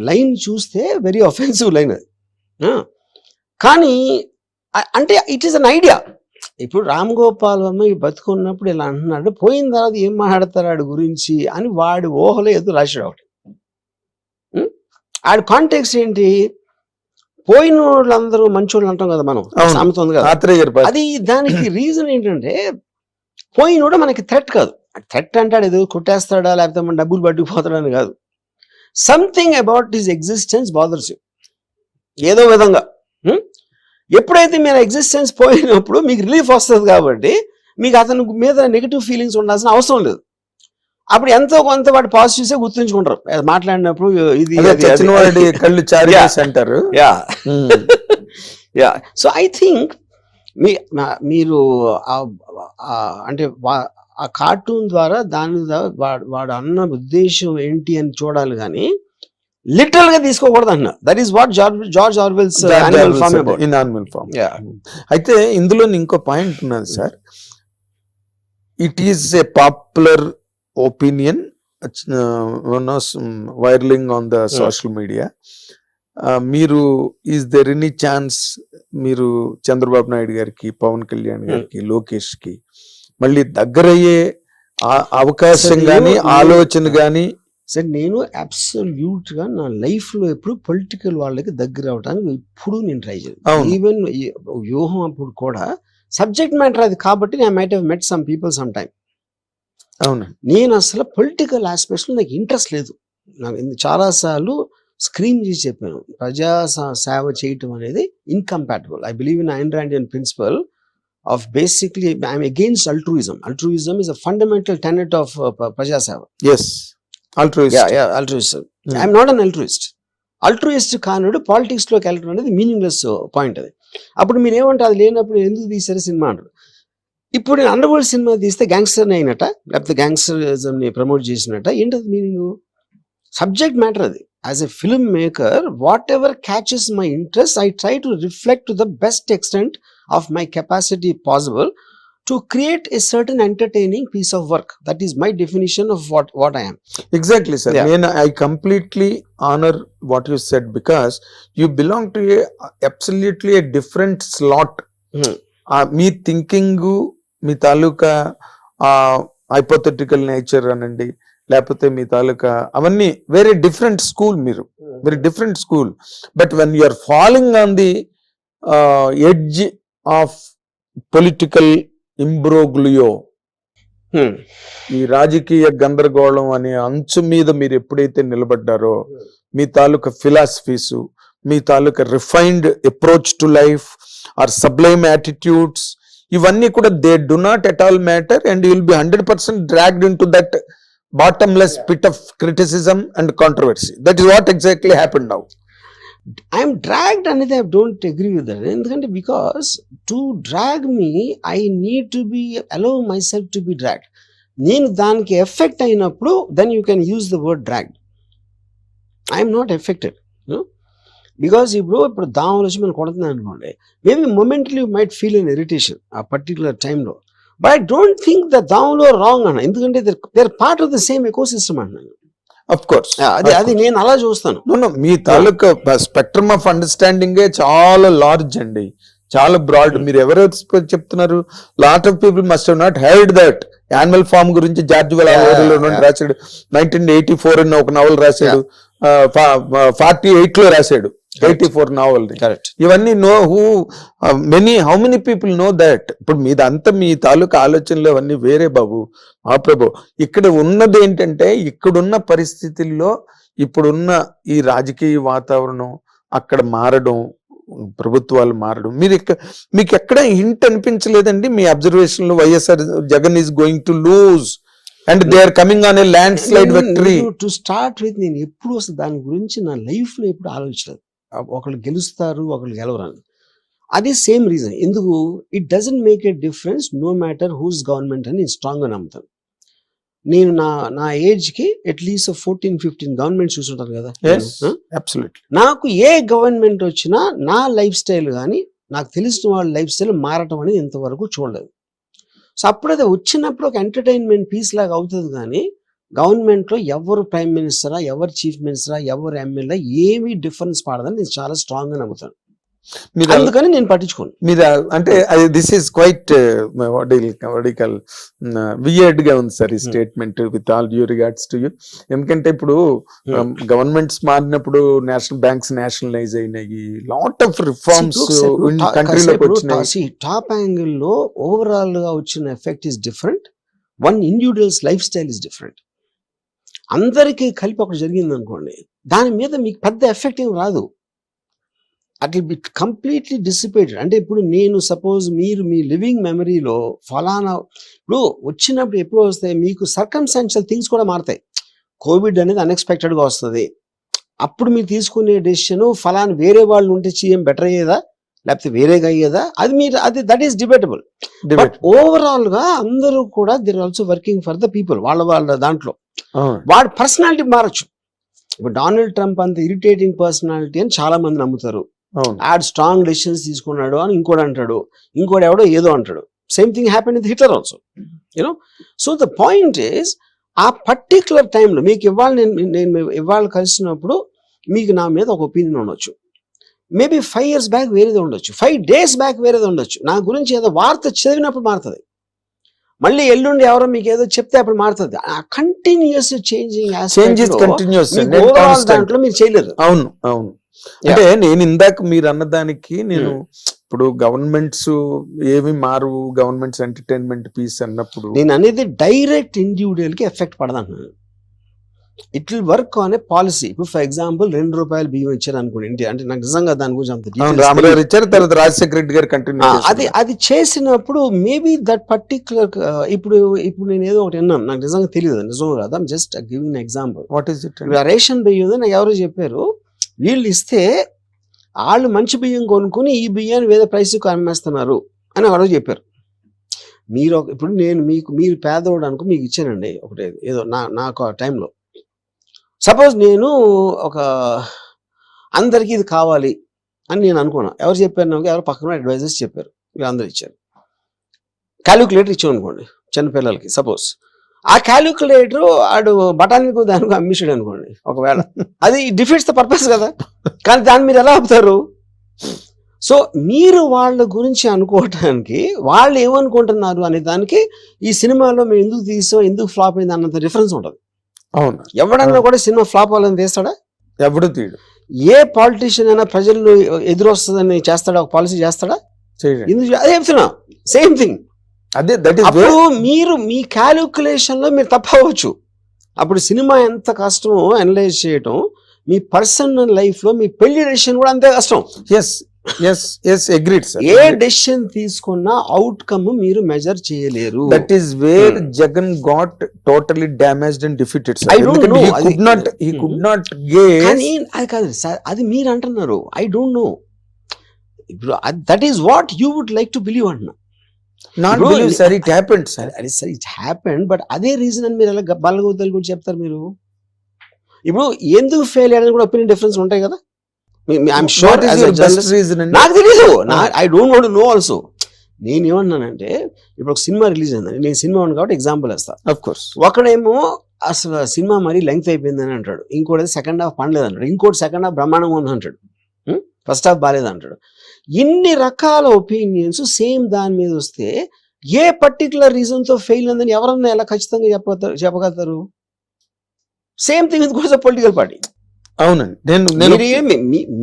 లైన్ చూస్తే వెరీ అఫెన్సివ్ లైన్ అది. కానీ అంటే ఇట్ ఈస్ అన్ ఐడియా. ఇప్పుడు రామ్ గోపాల్ వర్మ బతుకున్నప్పుడు ఇలా అంటున్నాడు, పోయిన తర్వాత ఏం మాట్లాడతారు ఆడి గురించి అని వాడి ఊహలో ఏదో రాశాడు ఒకటి. ఆడి కాంటెక్స్ట్ ఏంటి, పోయిన వాళ్ళందరూ మంచోళ్ళు అంటాం కదా మనం, సామెత ఉంది కదా. అది దానికి రీజన్ ఏంటంటే పోయినోడు మనకి థ్రెట్ కాదు. థ్రెట్ అంటాడు ఏదో కొట్టేస్తాడా లేకపోతే మన డబ్బులు పట్టుకుపోతాడని కాదు. Something about his existence bothers you ఏదో విధంగా. ఎప్పుడైతే మీరు ఎగ్జిస్టెన్స్ పోయినప్పుడు మీకు రిలీఫ్ వస్తుంది కాబట్టి మీకు అతని మీద నెగిటివ్ ఫీలింగ్స్ ఉండాల్సిన అవసరం లేదు. అప్పుడు ఎంతో కొంత వాటి పాజిటివ్సే గుర్తుంచుకుంటారు మాట్లాడినప్పుడు. ఇది కళ్ళు అంటారు. యా. సో ఐ థింక్ మీరు అంటే ఆ కార్టూన్ ద్వారా దాని వాడు అన్న ఉద్దేశం ఏంటి అని చూడాలి కానీ లిటరల్ గా తీసుకోకూడదు అన్న. That is what George Orwell's Animal Farm about. In Animal Farm. అయితే ఇందులో ఇంకో పాయింట్ ఉన్నది sir. It is a popular opinion viralling on the social media. మీరు ఈజ్ దెర్ ఎనీ ఛాన్స్ మీరు చంద్రబాబు నాయుడు గారికి, పవన్ కళ్యాణ్ గారికి, లోకేష్ కి మళ్ళీ దగ్గరయ్యే అవకాశం గాని ఆలోచన గాని? సార్ నేను అబ్సల్యూట్ గా నా లైఫ్ లో ఎప్పుడు పొలిటికల్ వాళ్ళకి దగ్గర అవడానికి ఇప్పుడు నేను ట్రై చేయాలి. ఈవెన్ వ్యూహం అప్పుడు కూడా సబ్జెక్ట్ మ్యాటర్ అది కాబట్టి I might have met some people some time. అవును. నేను అసలు పొలిటికల్ ఆస్పెక్ట్స్ లో నాకు ఇంట్రెస్ట్ లేదు. నాకు చాలాసార్లు స్క్రీన్ చేసి చెప్పాను, ప్రజా సేవ చేయటం అనేది incompatible. I believe in Ayn Randian principle of basically I'm against altruism. Altruism is a fundamental tenet of ప్రజా సేవ. Yes, altruist. Yeah, altruism. I'm not an altruist. అల్ట్రూయిస్ట్ కానుడు పాలిటిక్స్లోకి వెళ్ళడం అనేది మీనింగ్లెస్ పాయింట్ అది. అప్పుడు మీరు ఏమంటారు, అది లేనప్పుడు ఎందుకు తీశారు సినిమా అంటారు. ఇప్పుడు నేను అండర్ వరల్డ్ సినిమా తీస్తే గ్యాంగ్స్టర్ని అయినట్ట, లేకపోతే గ్యాంగ్స్టరిజంని ప్రమోట్ చేసినట్ట, ఏంటది మీనింగ్? సబ్జెక్ట్ మ్యాటర్ అది. As a film maker, what ever catches my interest, I try to reflect to the best extent of my capacity possible to create a certain entertaining piece of work. That is my definition of what I am. Exactly, sir. Yeah. I completely honor what you said because you belong to absolutely a different slot. మీ thinking, మీ తాలూకా hypothetical nature అనండి, లేకపోతే మీ తాలూకా అవన్నీ very different school. మీరు very different school. But when you are following on the edge of political imbroglio, ఈ రాజకీయ గందరగోళం అనే అంచు మీద మీరు ఎప్పుడైతే నిలబడ్డారో, మీ తాలూకా ఫిలాసఫీస్, మీ తాలూకా refined approach to life or sublime attitudes, ఇవన్నీ కూడా they do not at all matter and you will be 100% dragged into that bottomless pit of criticism and controversy. That is what exactly happened now. I am dragged అనేది I don't agree with that. ఎందుకంటే because to drag me, I need to be allow myself to be dragged. నేను దానికి effect అయినప్పుడు then you can use the word dragged. I am not affected, you know, because ఇప్పుడు దావలు వచ్చి మనం కొడుతున్నాను అనుకోండి, maybe momentarily you might feel an irritation ఆ particular టైంలో, but I don't think the దావలో రాంగ్ అన్న, ఎందుకంటే they are part of the same ecosystem అంటున్నాను. అఫ్ కోర్స్ అది నేను అలా చూస్తాను. మీ తాలూకా స్పెక్ట్రమ్ ఆఫ్ అండర్స్టాండింగ్ చాలా లార్జ్ అండి, చాలా బ్రాడ్. మీరు ఎవరు చెప్తున్నారు? Lot of people must have not heard that. Animal Farm గురించి జార్జ్ వెల్ రాశాడు, 1984 అని ఒక నవల్ రాశాడు, 48 లో రాశాడు 84 నావల్. ఇవన్నీ how many people know that? ఇప్పుడు మీదంతా మీ తాలూకా ఆలోచనలు అవన్నీ వేరే బాబు, మా ప్రభు. ఇక్కడ ఉన్నది ఏంటంటే, ఇక్కడున్న పరిస్థితుల్లో ఇప్పుడున్న ఈ రాజకీయ వాతావరణం అక్కడ మారడం, ప్రభుత్వాలు మారడం, మీకు ఎక్కడ హింట్ అనిపించలేదండి మీ అబ్జర్వేషన్ లో? YSR Jagan is going to lose and they are coming on a landslide victory. To start with, నేను ఎప్పుడు అసలు దాని గురించి నా లైఫ్ లో ఎప్పుడు ఆలోచించలేదు. ఒకళ్ళు గెలుస్తారు, ఒకళ్ళు గెలవరని. అది సేమ్ రీజన్. ఎందుకు? It doesn't make a difference no matter whose government అని నేను స్ట్రాంగ్గా నమ్ముతాను. నేను నా ఏజ్కి అట్లీస్ట్ 14-15 గవర్నమెంట్ చూస్తుంటాను కదా. నాకు ఏ గవర్నమెంట్ వచ్చినా నా లైఫ్ స్టైల్ కానీ, నాకు తెలిసిన వాళ్ళ లైఫ్ స్టైల్ మారటం అనేది ఇంతవరకు చూడలేదు. సో అప్పుడైతే వచ్చినప్పుడు ఒక ఎంటర్టైన్మెంట్ పీస్ లాగా అవుతుంది, కానీ గవర్నమెంట్లో ఎవరు ప్రైమ్ మినిస్టరా, ఎవరు చీఫ్ మినిస్టరా, ఎవరు ఎమ్మెల్యే ఏమీ డిఫరెన్స్ పడదని నేను చాలా స్ట్రాంగ్గా నమ్ముతాను. అందుకని నేను పట్టించుకోను. మీరు అంటే దిస్ ఈస్ క్వైట్ వియర్డ్ గా ఉంది సార్ ఈ statement, with all due regards to you. ఎందుకంటే ఇప్పుడు గవర్నమెంట్స్ మారినప్పుడు నేషనల్ బ్యాంక్స్ నేషనలైజ్ అయినాయి, లాట్ ఆఫ్ రిఫార్మ్స్ కంట్రీలోకి వచ్చినాయి. టాప్ యాంగిల్ లో ఓవరాల్ గా వచ్చిన effect is different, one individuals life style is different. అందరికీ కలిపి ఒకటి జరిగింది అనుకోండి, దాని మీద మీకు పెద్ద ఎఫెక్ట్ ఏం రాదు. At will be completely dissipated. అంటే ఇప్పుడు నేను సపోజ్ మీరు మీ లివింగ్ మెమరీలో ఫలానా, ఇప్పుడు వచ్చినప్పుడు ఎప్పుడు వస్తాయి మీకు సర్కమ్స్టాన్షియల్ థింగ్స్ కూడా మారుతాయి. కోవిడ్ అనేది అన్ఎక్స్పెక్టెడ్గా వస్తుంది, అప్పుడు మీరు తీసుకునే డెసిషన్ ఫలానా వేరే వాళ్ళు ఉంటే సీఎం బెటర్ అయ్యేదా లేకపోతే వేరేగా అయ్యేదా, అది that is debatable. But overall గా అందరూ కూడా they are also working for the people. వాళ్ళ దాంట్లో వాడి పర్సనాలిటీ మారచ్చు. ఇప్పుడు డొనాల్డ్ ట్రంప్ అంత ఇరిటేటింగ్ పర్సనాలిటీ అని చాలా మంది నమ్ముతారు. ఆడ్ స్ట్రాంగ్ డెసిషన్స్ తీసుకున్నాడు అని ఇంకోటి అంటాడు, ఇంకోటి ఎవడో ఏదో అంటాడు. Same thing happen with Hitler also, you know. So the point is, ఆ పర్టికులర్ టైంలో మీకు నేను ఇవాళ కలిసినప్పుడు మీకు నా మీద ఒక ఒపీనియన్ ఉండొచ్చు. మేబీ 5 years బ్యాక్ వేరేది ఉండొచ్చు, 5 days బ్యాక్ వేరేది ఉండొచ్చు. నా గురించి ఏదో వార్త చదివినప్పుడు మారుతుంది, మళ్ళీ ఎల్లుండి ఎవరో మీకు ఏదో చెప్తే అప్పుడు మారుతుంది. ఆ కంటిన్యూస్ చేంజింగ్ దాంట్లో మీరు చేయలేరు. అవును అవును. అంటే నేను ఇందాక మీరు అన్నదానికి నేను ఇప్పుడు గవర్నమెంట్స్ ఏమి మారు, గవర్నమెంట్స్ ఎంటర్టైన్మెంట్ పీస్ అన్నప్పుడు నేను అనేది డైరెక్ట్ ఇండివిజువల్ కి ఎఫెక్ట్ పడదంటున్నాను. It will work on a policy. ఇప్పుడు ఫర్ ఎగ్జాంపుల్ ₹2 బియ్యం ఇచ్చారు అనుకోండి, అంటే నాకు నిజంగా దాని గురించి రామగారు ఇచ్చారు, తర్వాత రాజశేఖర రెడ్డి గారు కంటిన్యూ అది చేసినప్పుడు మేబీ దట్ పర్టికులర్ ఇప్పుడు నేను ఏదో ఒకటి విన్నాను, నాకు నిజంగా తెలియదు నిజం కదా, just giving example. What is it? Ration బియ్యం నాకు ఎవరో చెప్పారు, వీళ్ళు ఇస్తే వాళ్ళు మంచి బియ్యం కొనుక్కుని ఈ బియ్యాన్ని వేరే ప్రైస్కి అమ్మేస్తున్నారు అని ఒకరోజు చెప్పారు. ఇప్పుడు నేను మీరు పేదవాడు అనుకో మీకు ఇచ్చానండి ఒకటే ఏదో నాకు ఆ టైంలో. సపోజ్ నేను ఒక అందరికీ ఇది కావాలి అని నేను అనుకున్నా. ఎవరు చెప్పారు నాకు? ఎవరు పక్కన అడ్వైజర్స్ చెప్పారు. వీళ్ళందరూ ఇచ్చారు. క్యాలిక్యులేటర్ ఇచ్చాం అనుకోండి చిన్నపిల్లలకి. సపోజ్ ఆ క్యాలిక్యులేటర్ ఆడు బఠానీకు దానికి అమ్మిషాడు అనుకోండి ఒకవేళ, అది డిఫీట్స్ ద పర్పస్ కదా. కానీ దాన్ని మీరు ఎలా ఆపుతారు? సో మీరు వాళ్ళ గురించి అనుకోవటానికి వాళ్ళు ఏమనుకుంటున్నారు అనే దానికి ఈ సినిమాలో మేము ఎందుకు తీసాం, ఎందుకు ఫ్లాప్ అయింది అన్నంత డిఫరెన్స్ ఉంటుంది. అవును, ఎవడన్నా కూడా సినిమా ఫ్లాప్ అవ్వాలని తీస్తాడా? ఎవడు తీయడు. ఏ పాలిటీషియన్ అయినా ప్రజలు ఎదురొస్తుందని చేస్తాడా? ఒక పాలసీ చేస్తాడా? ఎందుకు? అదే చెప్తున్నా, సేమ్ థింగ్. అదే అప్పుడు మీరు మీ క్యాలిక్యులేషన్ లో మీరు తప్పవచ్చు. అప్పుడు సినిమా ఎంత కష్టమో అనలైజ్ చేయటం, మీ పర్సనల్ లైఫ్ లో మీ పెళ్లి డెసిషన్ కూడా అంతే కష్టం. ఏ డెసిషన్ తీసుకున్నా అవుట్కమ్ మీరు మెజర్ చేయలేరు. That is where Jagan got totally damaged and defeated. I don't know. He could not guess. కానీ అది కాదు సార్, అది మీరు అంటున్నారు. I don't know. ఇప్పుడు that is what you would like to believe అంటున్నా. Not believe, sir, it happened, sir. అదే sir, it happened. But అదే రీజన్ అని మీరు ఎలా బల్లగొద్దలు కూడా చెప్తారు మీరు? ఇప్పుడు ఎందుకు ఫెయిల్ అయ్యారని కూడా ఒపీనియన్ డిఫరెన్స్ ఉంటాయి కదా. ఐఎమ్ షూర్ నాకు తెలీదు. I don't want to know also. నేను ఏమన్నానంటే, ఇప్పుడు ఒక సినిమా రిలీజ్ అయిందని, నేను సినిమా ఉంది కాబట్టి ఎగ్జాంపుల్ వేస్తాను. ఆఫ్ కోర్స్ ఒకడేమో అసలు సినిమా మరీ లెంగ్త్ అయిపోయిందని అంటాడు, ఇంకోటి సెకండ్ హాఫ్ పండలేదు అంటాడు, ఇంకోటి సెకండ్ హాఫ్ బ్రహ్మాండంగా ఉంది అంటాడు, ఫస్ట్ హాఫ్ బాగాలేదు అంటాడు. ఇన్ని రకాల ఒపీనియన్స్ సేమ్ దాని మీద వస్తే ఏ పర్టికులర్ రీజన్ తో ఫెయిల్ అందని ఎవరన్నా ఎలా ఖచ్చితంగా చెప్పగలుగుతారు? Same thing with political party. అవునండి,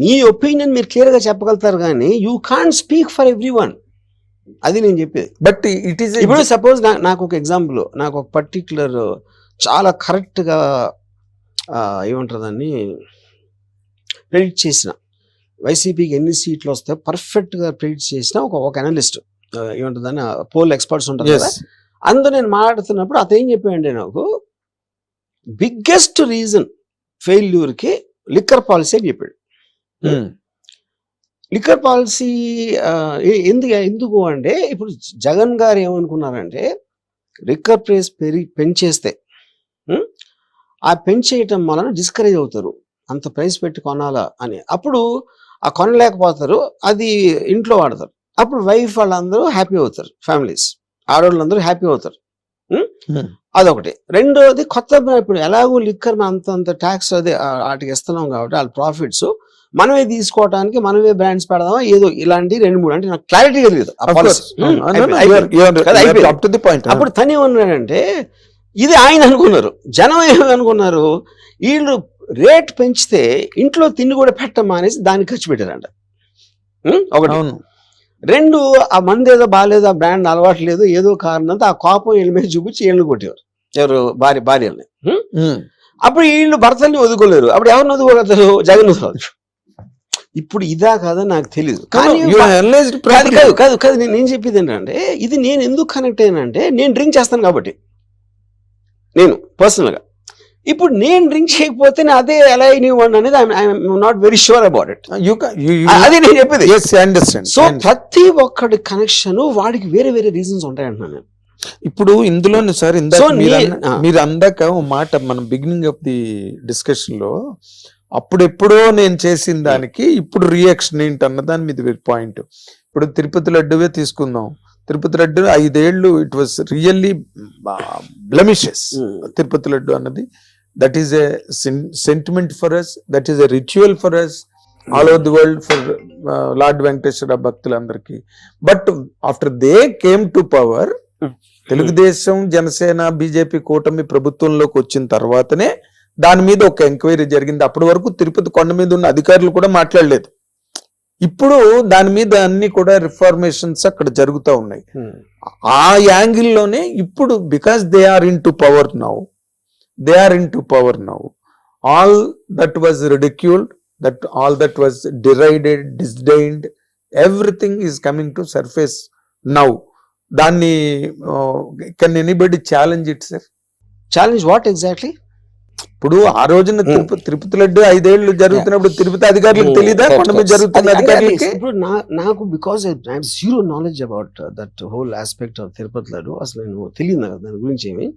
మీ ఒపీనియన్ మీరు క్లియర్ గా చెప్పగలుగుతారు, కానీ you can't speak for every one. అది నేను చెప్పేది. బట్ ఇట్ ఈస్ ఇప్పుడు సపోజ్ నాకు ఒక ఎగ్జాంపుల్, నాకు ఒక పర్టికులర్ చాలా కరెక్ట్ గా ఏమంటారు దాన్ని ప్రెడిక్ట్ చేసిన, వైసీపీకి ఎన్ని సీట్లు వస్తాయో పర్ఫెక్ట్ గా ప్రెడిక్ట్ చేసిన ఒక అనలిస్ట్, ఏమంటారు దాన్ని, పోల్ ఎక్స్పర్ట్స్ ఉంటారు కదా, అందులో నేను మాట్లాడుతున్నప్పుడు అతను ఏం చెప్పాడంటే, నాకు బిగ్గెస్ట్ రీజన్ ఫెయిల్యూర్ కి లిక్కర్ పాలసీ అని చెప్పాడు. లిక్కర్ పాలసీ ఎందుకు అంటే, ఇప్పుడు జగన్ గారు ఏమనుకున్నారంటే, లిక్కర్ ప్రైస్ పెంచేస్తే ఆ పెంచేయటం వలన డిస్కరేజ్ అవుతారు, అంత ప్రైస్ పెట్టి కొనాలా అని. అప్పుడు ఆ కొనలేకపోతారు, అది ఇంట్లో వాడతారు. అప్పుడు వైఫ్ వాళ్ళందరూ హ్యాపీ అవుతారు, ఫ్యామిలీస్ ఆడవాళ్ళందరూ హ్యాపీ అవుతారు. అదొకటి. రెండోది, కొత్త ఇప్పుడు ఎలాగో లిక్కర్ అంత ట్యాక్స్ అదే వాటికి ఇస్తున్నాం కాబట్టి వాళ్ళ ప్రాఫిట్స్ మనమే తీసుకోవడానికి మనమే బ్రాండ్స్ పెడదామా ఏదో ఇలాంటి 2-3 అంటే నాకు క్లారిటీగా తెలియదు. అప్పుడు తను ఏమన్నాడంటే, ఇది ఆయన అనుకున్నారు, జనం ఏమనుకున్నారు, వీళ్ళు రేట్ పెంచితే ఇంట్లో తిండి కూడా పెట్టమా అనేసి దానికి ఖర్చు పెట్టారంట. ఒకటి. రెండు, ఆ మంది ఏదో బాగాలేదు, ఆ బ్రాండ్ అలవాటు లేదు, ఏదో కారణంతో ఆ కోపం వీళ్ళ మీద చూపించి వీళ్ళు కొట్టేవారు, ఎవరు భార్యల్ని. అప్పుడు వీళ్ళు భర్తల్ని వదుకోలేరు, అప్పుడు ఎవరిని వదుకోగలుగుతారు? జగన్ వదుకోవచ్చు. ఇప్పుడు ఇదా కాదా నాకు తెలియదు, కానీ కాదు నేను చెప్పేది ఏంటంటే, ఇది నేను ఎందుకు కనెక్ట్ అయ్యానంటే, నేను డ్రింక్ చేస్తాను కాబట్టి, నేను పర్సనల్ గా. ఇప్పుడు నేను డ్రింక్ చేయకపోతే అదే ఎలా అయినవ్వండి అనేది I'm not very sure about it. అదే నేను చెప్పేది. సో ప్రతి ఒక్కడి కనెక్షన్ వాడికి వేరే వేరే రీజన్స్ ఉంటాయంటున్నాను నేను. ఇప్పుడు ఇందులోనే సార్, మీరు అందాక ఓ మాట మనం బిగినింగ్ ఆఫ్ ది డిస్కషన్ లో, అప్పుడెప్పుడో నేను చేసిన దానికి ఇప్పుడు రియాక్షన్ ఏంటి అన్న దాని మీద పాయింట్. ఇప్పుడు తిరుపతి లడ్డువే తీసుకుందాం. తిరుపతి లడ్డు 5 ఏళ్ళు it was really blemishes. Tirupati laddu అన్నది that is a sentiment for us, that is a ritual for us all over the world, for Lord Venkateswara భక్తులందరికీ. But after they came to power, Telugu Desam, Janasena, BJP కూటమి ప్రభుత్వంలోకి వచ్చిన తర్వాతనే దాని మీద ఒక ఎంక్వైరీ జరిగింది. అప్పటి వరకు తిరుపతి కొండ మీద ఉన్న అధికారులు కూడా మాట్లాడలేదు. ఇప్పుడు దాని మీద అన్ని కూడా రిఫార్మేషన్స్ అక్కడ జరుగుతూ ఉన్నాయి. ఆ యాంగిల్లోనే ఇప్పుడు, because they are in to power now, all that was ridiculed, that all that was derided, disdained, everything is coming to surface now. దాన్ని can anybody challenge it sir? Challenge what exactly? ఇప్పుడు ఆ రోజున తిరుపతి లడ్డు 5 ఏళ్ళు జరుగుతున్నప్పుడు తిరుపతి అధికారులకు తెలియదా కొండ మీద జరుగుతున్న అధికారులకి? ఇప్పుడు నాకు because I have zero knowledge about that whole aspect of Tirupati laddu, అసలు నేను తెలియదు నాకు దాని గురించి ఏమి.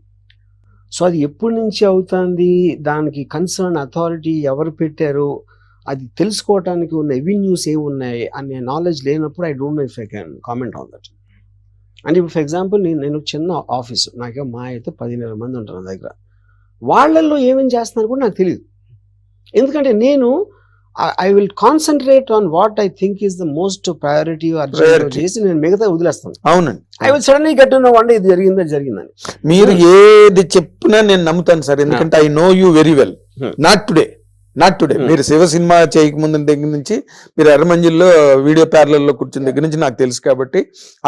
సో అది ఎప్పటి నుంచి అవుతుంది, దానికి కన్సర్న్ అథారిటీ ఎవరు పెట్టారు, అది తెలుసుకోవటానికి ఉన్న ఎవెన్యూస్ ఏమి ఉన్నాయి అనే నాలెడ్జ్ లేనప్పుడు I don't no if I can comment on that. అంటే ఇప్పుడు ఫర్ ఎగ్జాంపుల్ నేను చిన్న ఆఫీసు, నాకే మా అయితే 10,000 మంది ఉంటారు నా దగ్గర, వాళ్ళల్లో ఏమేమి చేస్తున్నారు కూడా నాకు తెలియదు. ఎందుకంటే నేను I will concentrate on what I think is the most priority చేసి నేను మిగతా వదిలేస్తాను. అవునండి. I will suddenly get to know one day ఇది జరిగిందని. మీరు ఏది చెప్పినా నేను నమ్ముతాను సార్, ఎందుకంటే I know you very well. Not today మీరు శివ సినిమా చేయకముందు దగ్గర నుంచి, మీరు ఎర్రమంజిల్లో వీడియో ప్యారలల్లో కూర్చున్న దగ్గర నుంచి నాకు తెలుసు కాబట్టి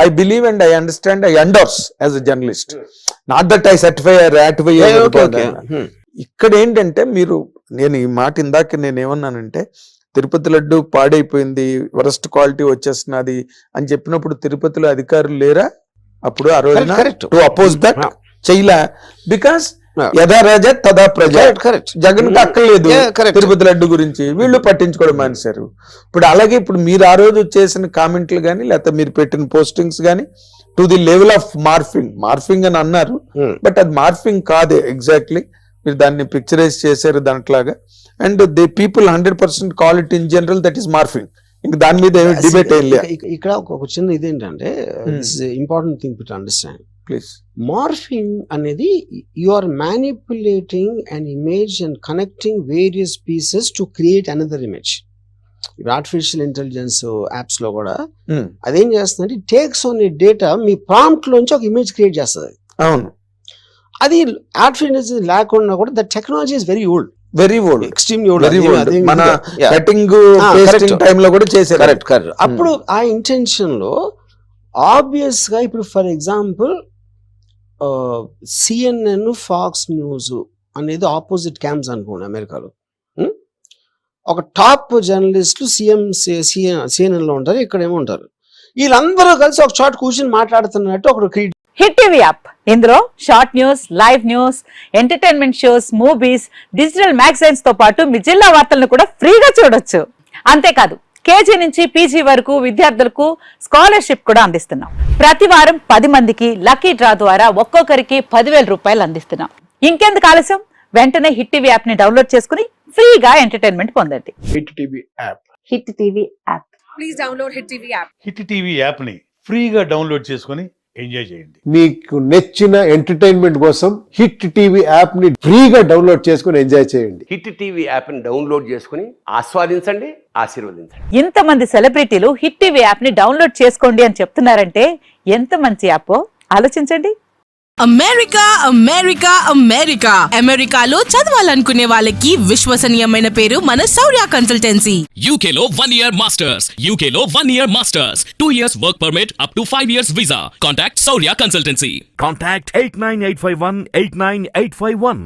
I believe and I understand, I endorse as a journalist. Not that I certify or ratify. ఇక్కడ ఏంటంటే నేను ఈ మాట ఇందాక నేను ఏమన్నానంటే, తిరుపతి లడ్డు పాడైపోయింది, వరస్ట్ క్వాలిటీ వచ్చేస్తున్నది అని చెప్పినప్పుడు తిరుపతిలో అధికారులు లేరా అప్పుడు ఆ రోజున టు అపోజ్ దట్? చెయ్యలా. బికాస్ యథా రాజా తదా ప్రజ. జగన్ అక్కర్లేదు తిరుపతి లడ్డు గురించి, వీళ్ళు పట్టించుకోవడం మానేశారు. ఇప్పుడు అలాగే ఇప్పుడు మీరు ఆ రోజు చేసిన కామెంట్లు కానీ లేకపోతే మీరు పెట్టిన పోస్టింగ్స్ కానీ to the level of morphing అని అన్నారు, బట్ అది మార్ఫింగ్ కాదే ఎగ్జాక్ట్లీ. మీరు దాన్ని పిక్చరైజ్ చేశారు దాంట్లాగా, and the people 100% call it in general that is morphing. ఇంకా దాని మీద ఏమి డిబేట్ ఏం లేదు. ఇక్కడ ఒక చిన్న ఇదేంటంటే, important thing to understand please. Morphing అనేది you are manipulating an image and connecting various pieces to create another image. Artificial intelligence apps లో కూడా అదేం చేస్తుందంటే, టేక్స్ ఆన్ ఏ డేటా, మీ ప్రాంప్ట్ లోంచి ఒక ఇమేజ్ క్రియేట్ చేస్తుంది. అవును. అది ఆర్టిఫిషియల్ ఇంటెలిజెన్స్ లేకుండా కూడా the technology is very old, extremely old. మన కటింగ్ పేస్టింగ్ టైం లో కూడా చేశారు. కరెక్ట్. అప్పుడు ఆ ఇంటెన్షన్ లో ఆబ్వియస్ గా, ఇప్పుడు for example CNN, Fox News అనేది ఆపోజిట్ క్యాంప్స్ అనుకోండి అమెరికాలో. ఒక టాప్ జర్నలిస్టులు సిఎన్ఎన్ లో ఉంటారు, ఇక్కడేమో ఉంటారు. వీళ్ళందరూ కలిసి ఒక చోట కూర్చొని మాట్లాడుతున్నట్టు ఒకడు క్రియేట్. హిట్ టీవీ యాప్, ఇందులో short news, live news, entertainment shows, movies, digital magazines తో పాటు మీ జిల్లా వార్తలను కూడా ఫ్రీగా చూడొచ్చు. అంతేకాదు కేజీ నుంచి పీజీ వరకు విద్యార్థులకు స్కాలర్షిప్ కూడా అందిస్తున్నాం. ప్రతి వారం 10 మందికి లక్కీ డ్రా ద్వారా ఒక్కొక్కరికి 10,000 రూపాయలు అందిస్తున్నాం. ఇంకెందుకు ఆలస్యం, వెంటనే హిట్ టీవీ యాప్ ని డౌన్లోడ్ చేసుకుని ఫ్రీగా ఎంటర్టైన్మెంట్ పొందండి. Hit TV app. Hit TV app. Please download hit TV app. Hit TV app ని ఫ్రీగా డౌన్లోడ్ చేసుకొని ఎంజాయ్ చేయండి. మీకు నచ్చిన ఎంటర్టైన్మెంట్ కోసం హిట్ టీవీ యాప్ ని ఫ్రీగా డౌన్లోడ్ చేసుకుని ఎంజాయ్ చేయండి. హిట్ టీవీ యాప్ ని డౌన్లోడ్ చేసుకుని ఆస్వాదించండి, ఆశీర్వదించండి. ఇంతమంది సెలబ్రిటీలు హిట్ టీవీ యాప్ ని డౌన్లోడ్ చేసుకోండి అని చెప్తున్నారంటే ఎంత మంచి యాప్ ఆలోచించండి. అమెరికా అమెరికాలో చదవాలనుకునే వాళ్ళకి విశ్వసనీయమైన పేరు మన శౌర్య కన్సల్టెన్సీ. UK లో 1 year masters, 2 years work permit up to 5 years visa. Contact Saurya Consultancy. Contact 89851 89851.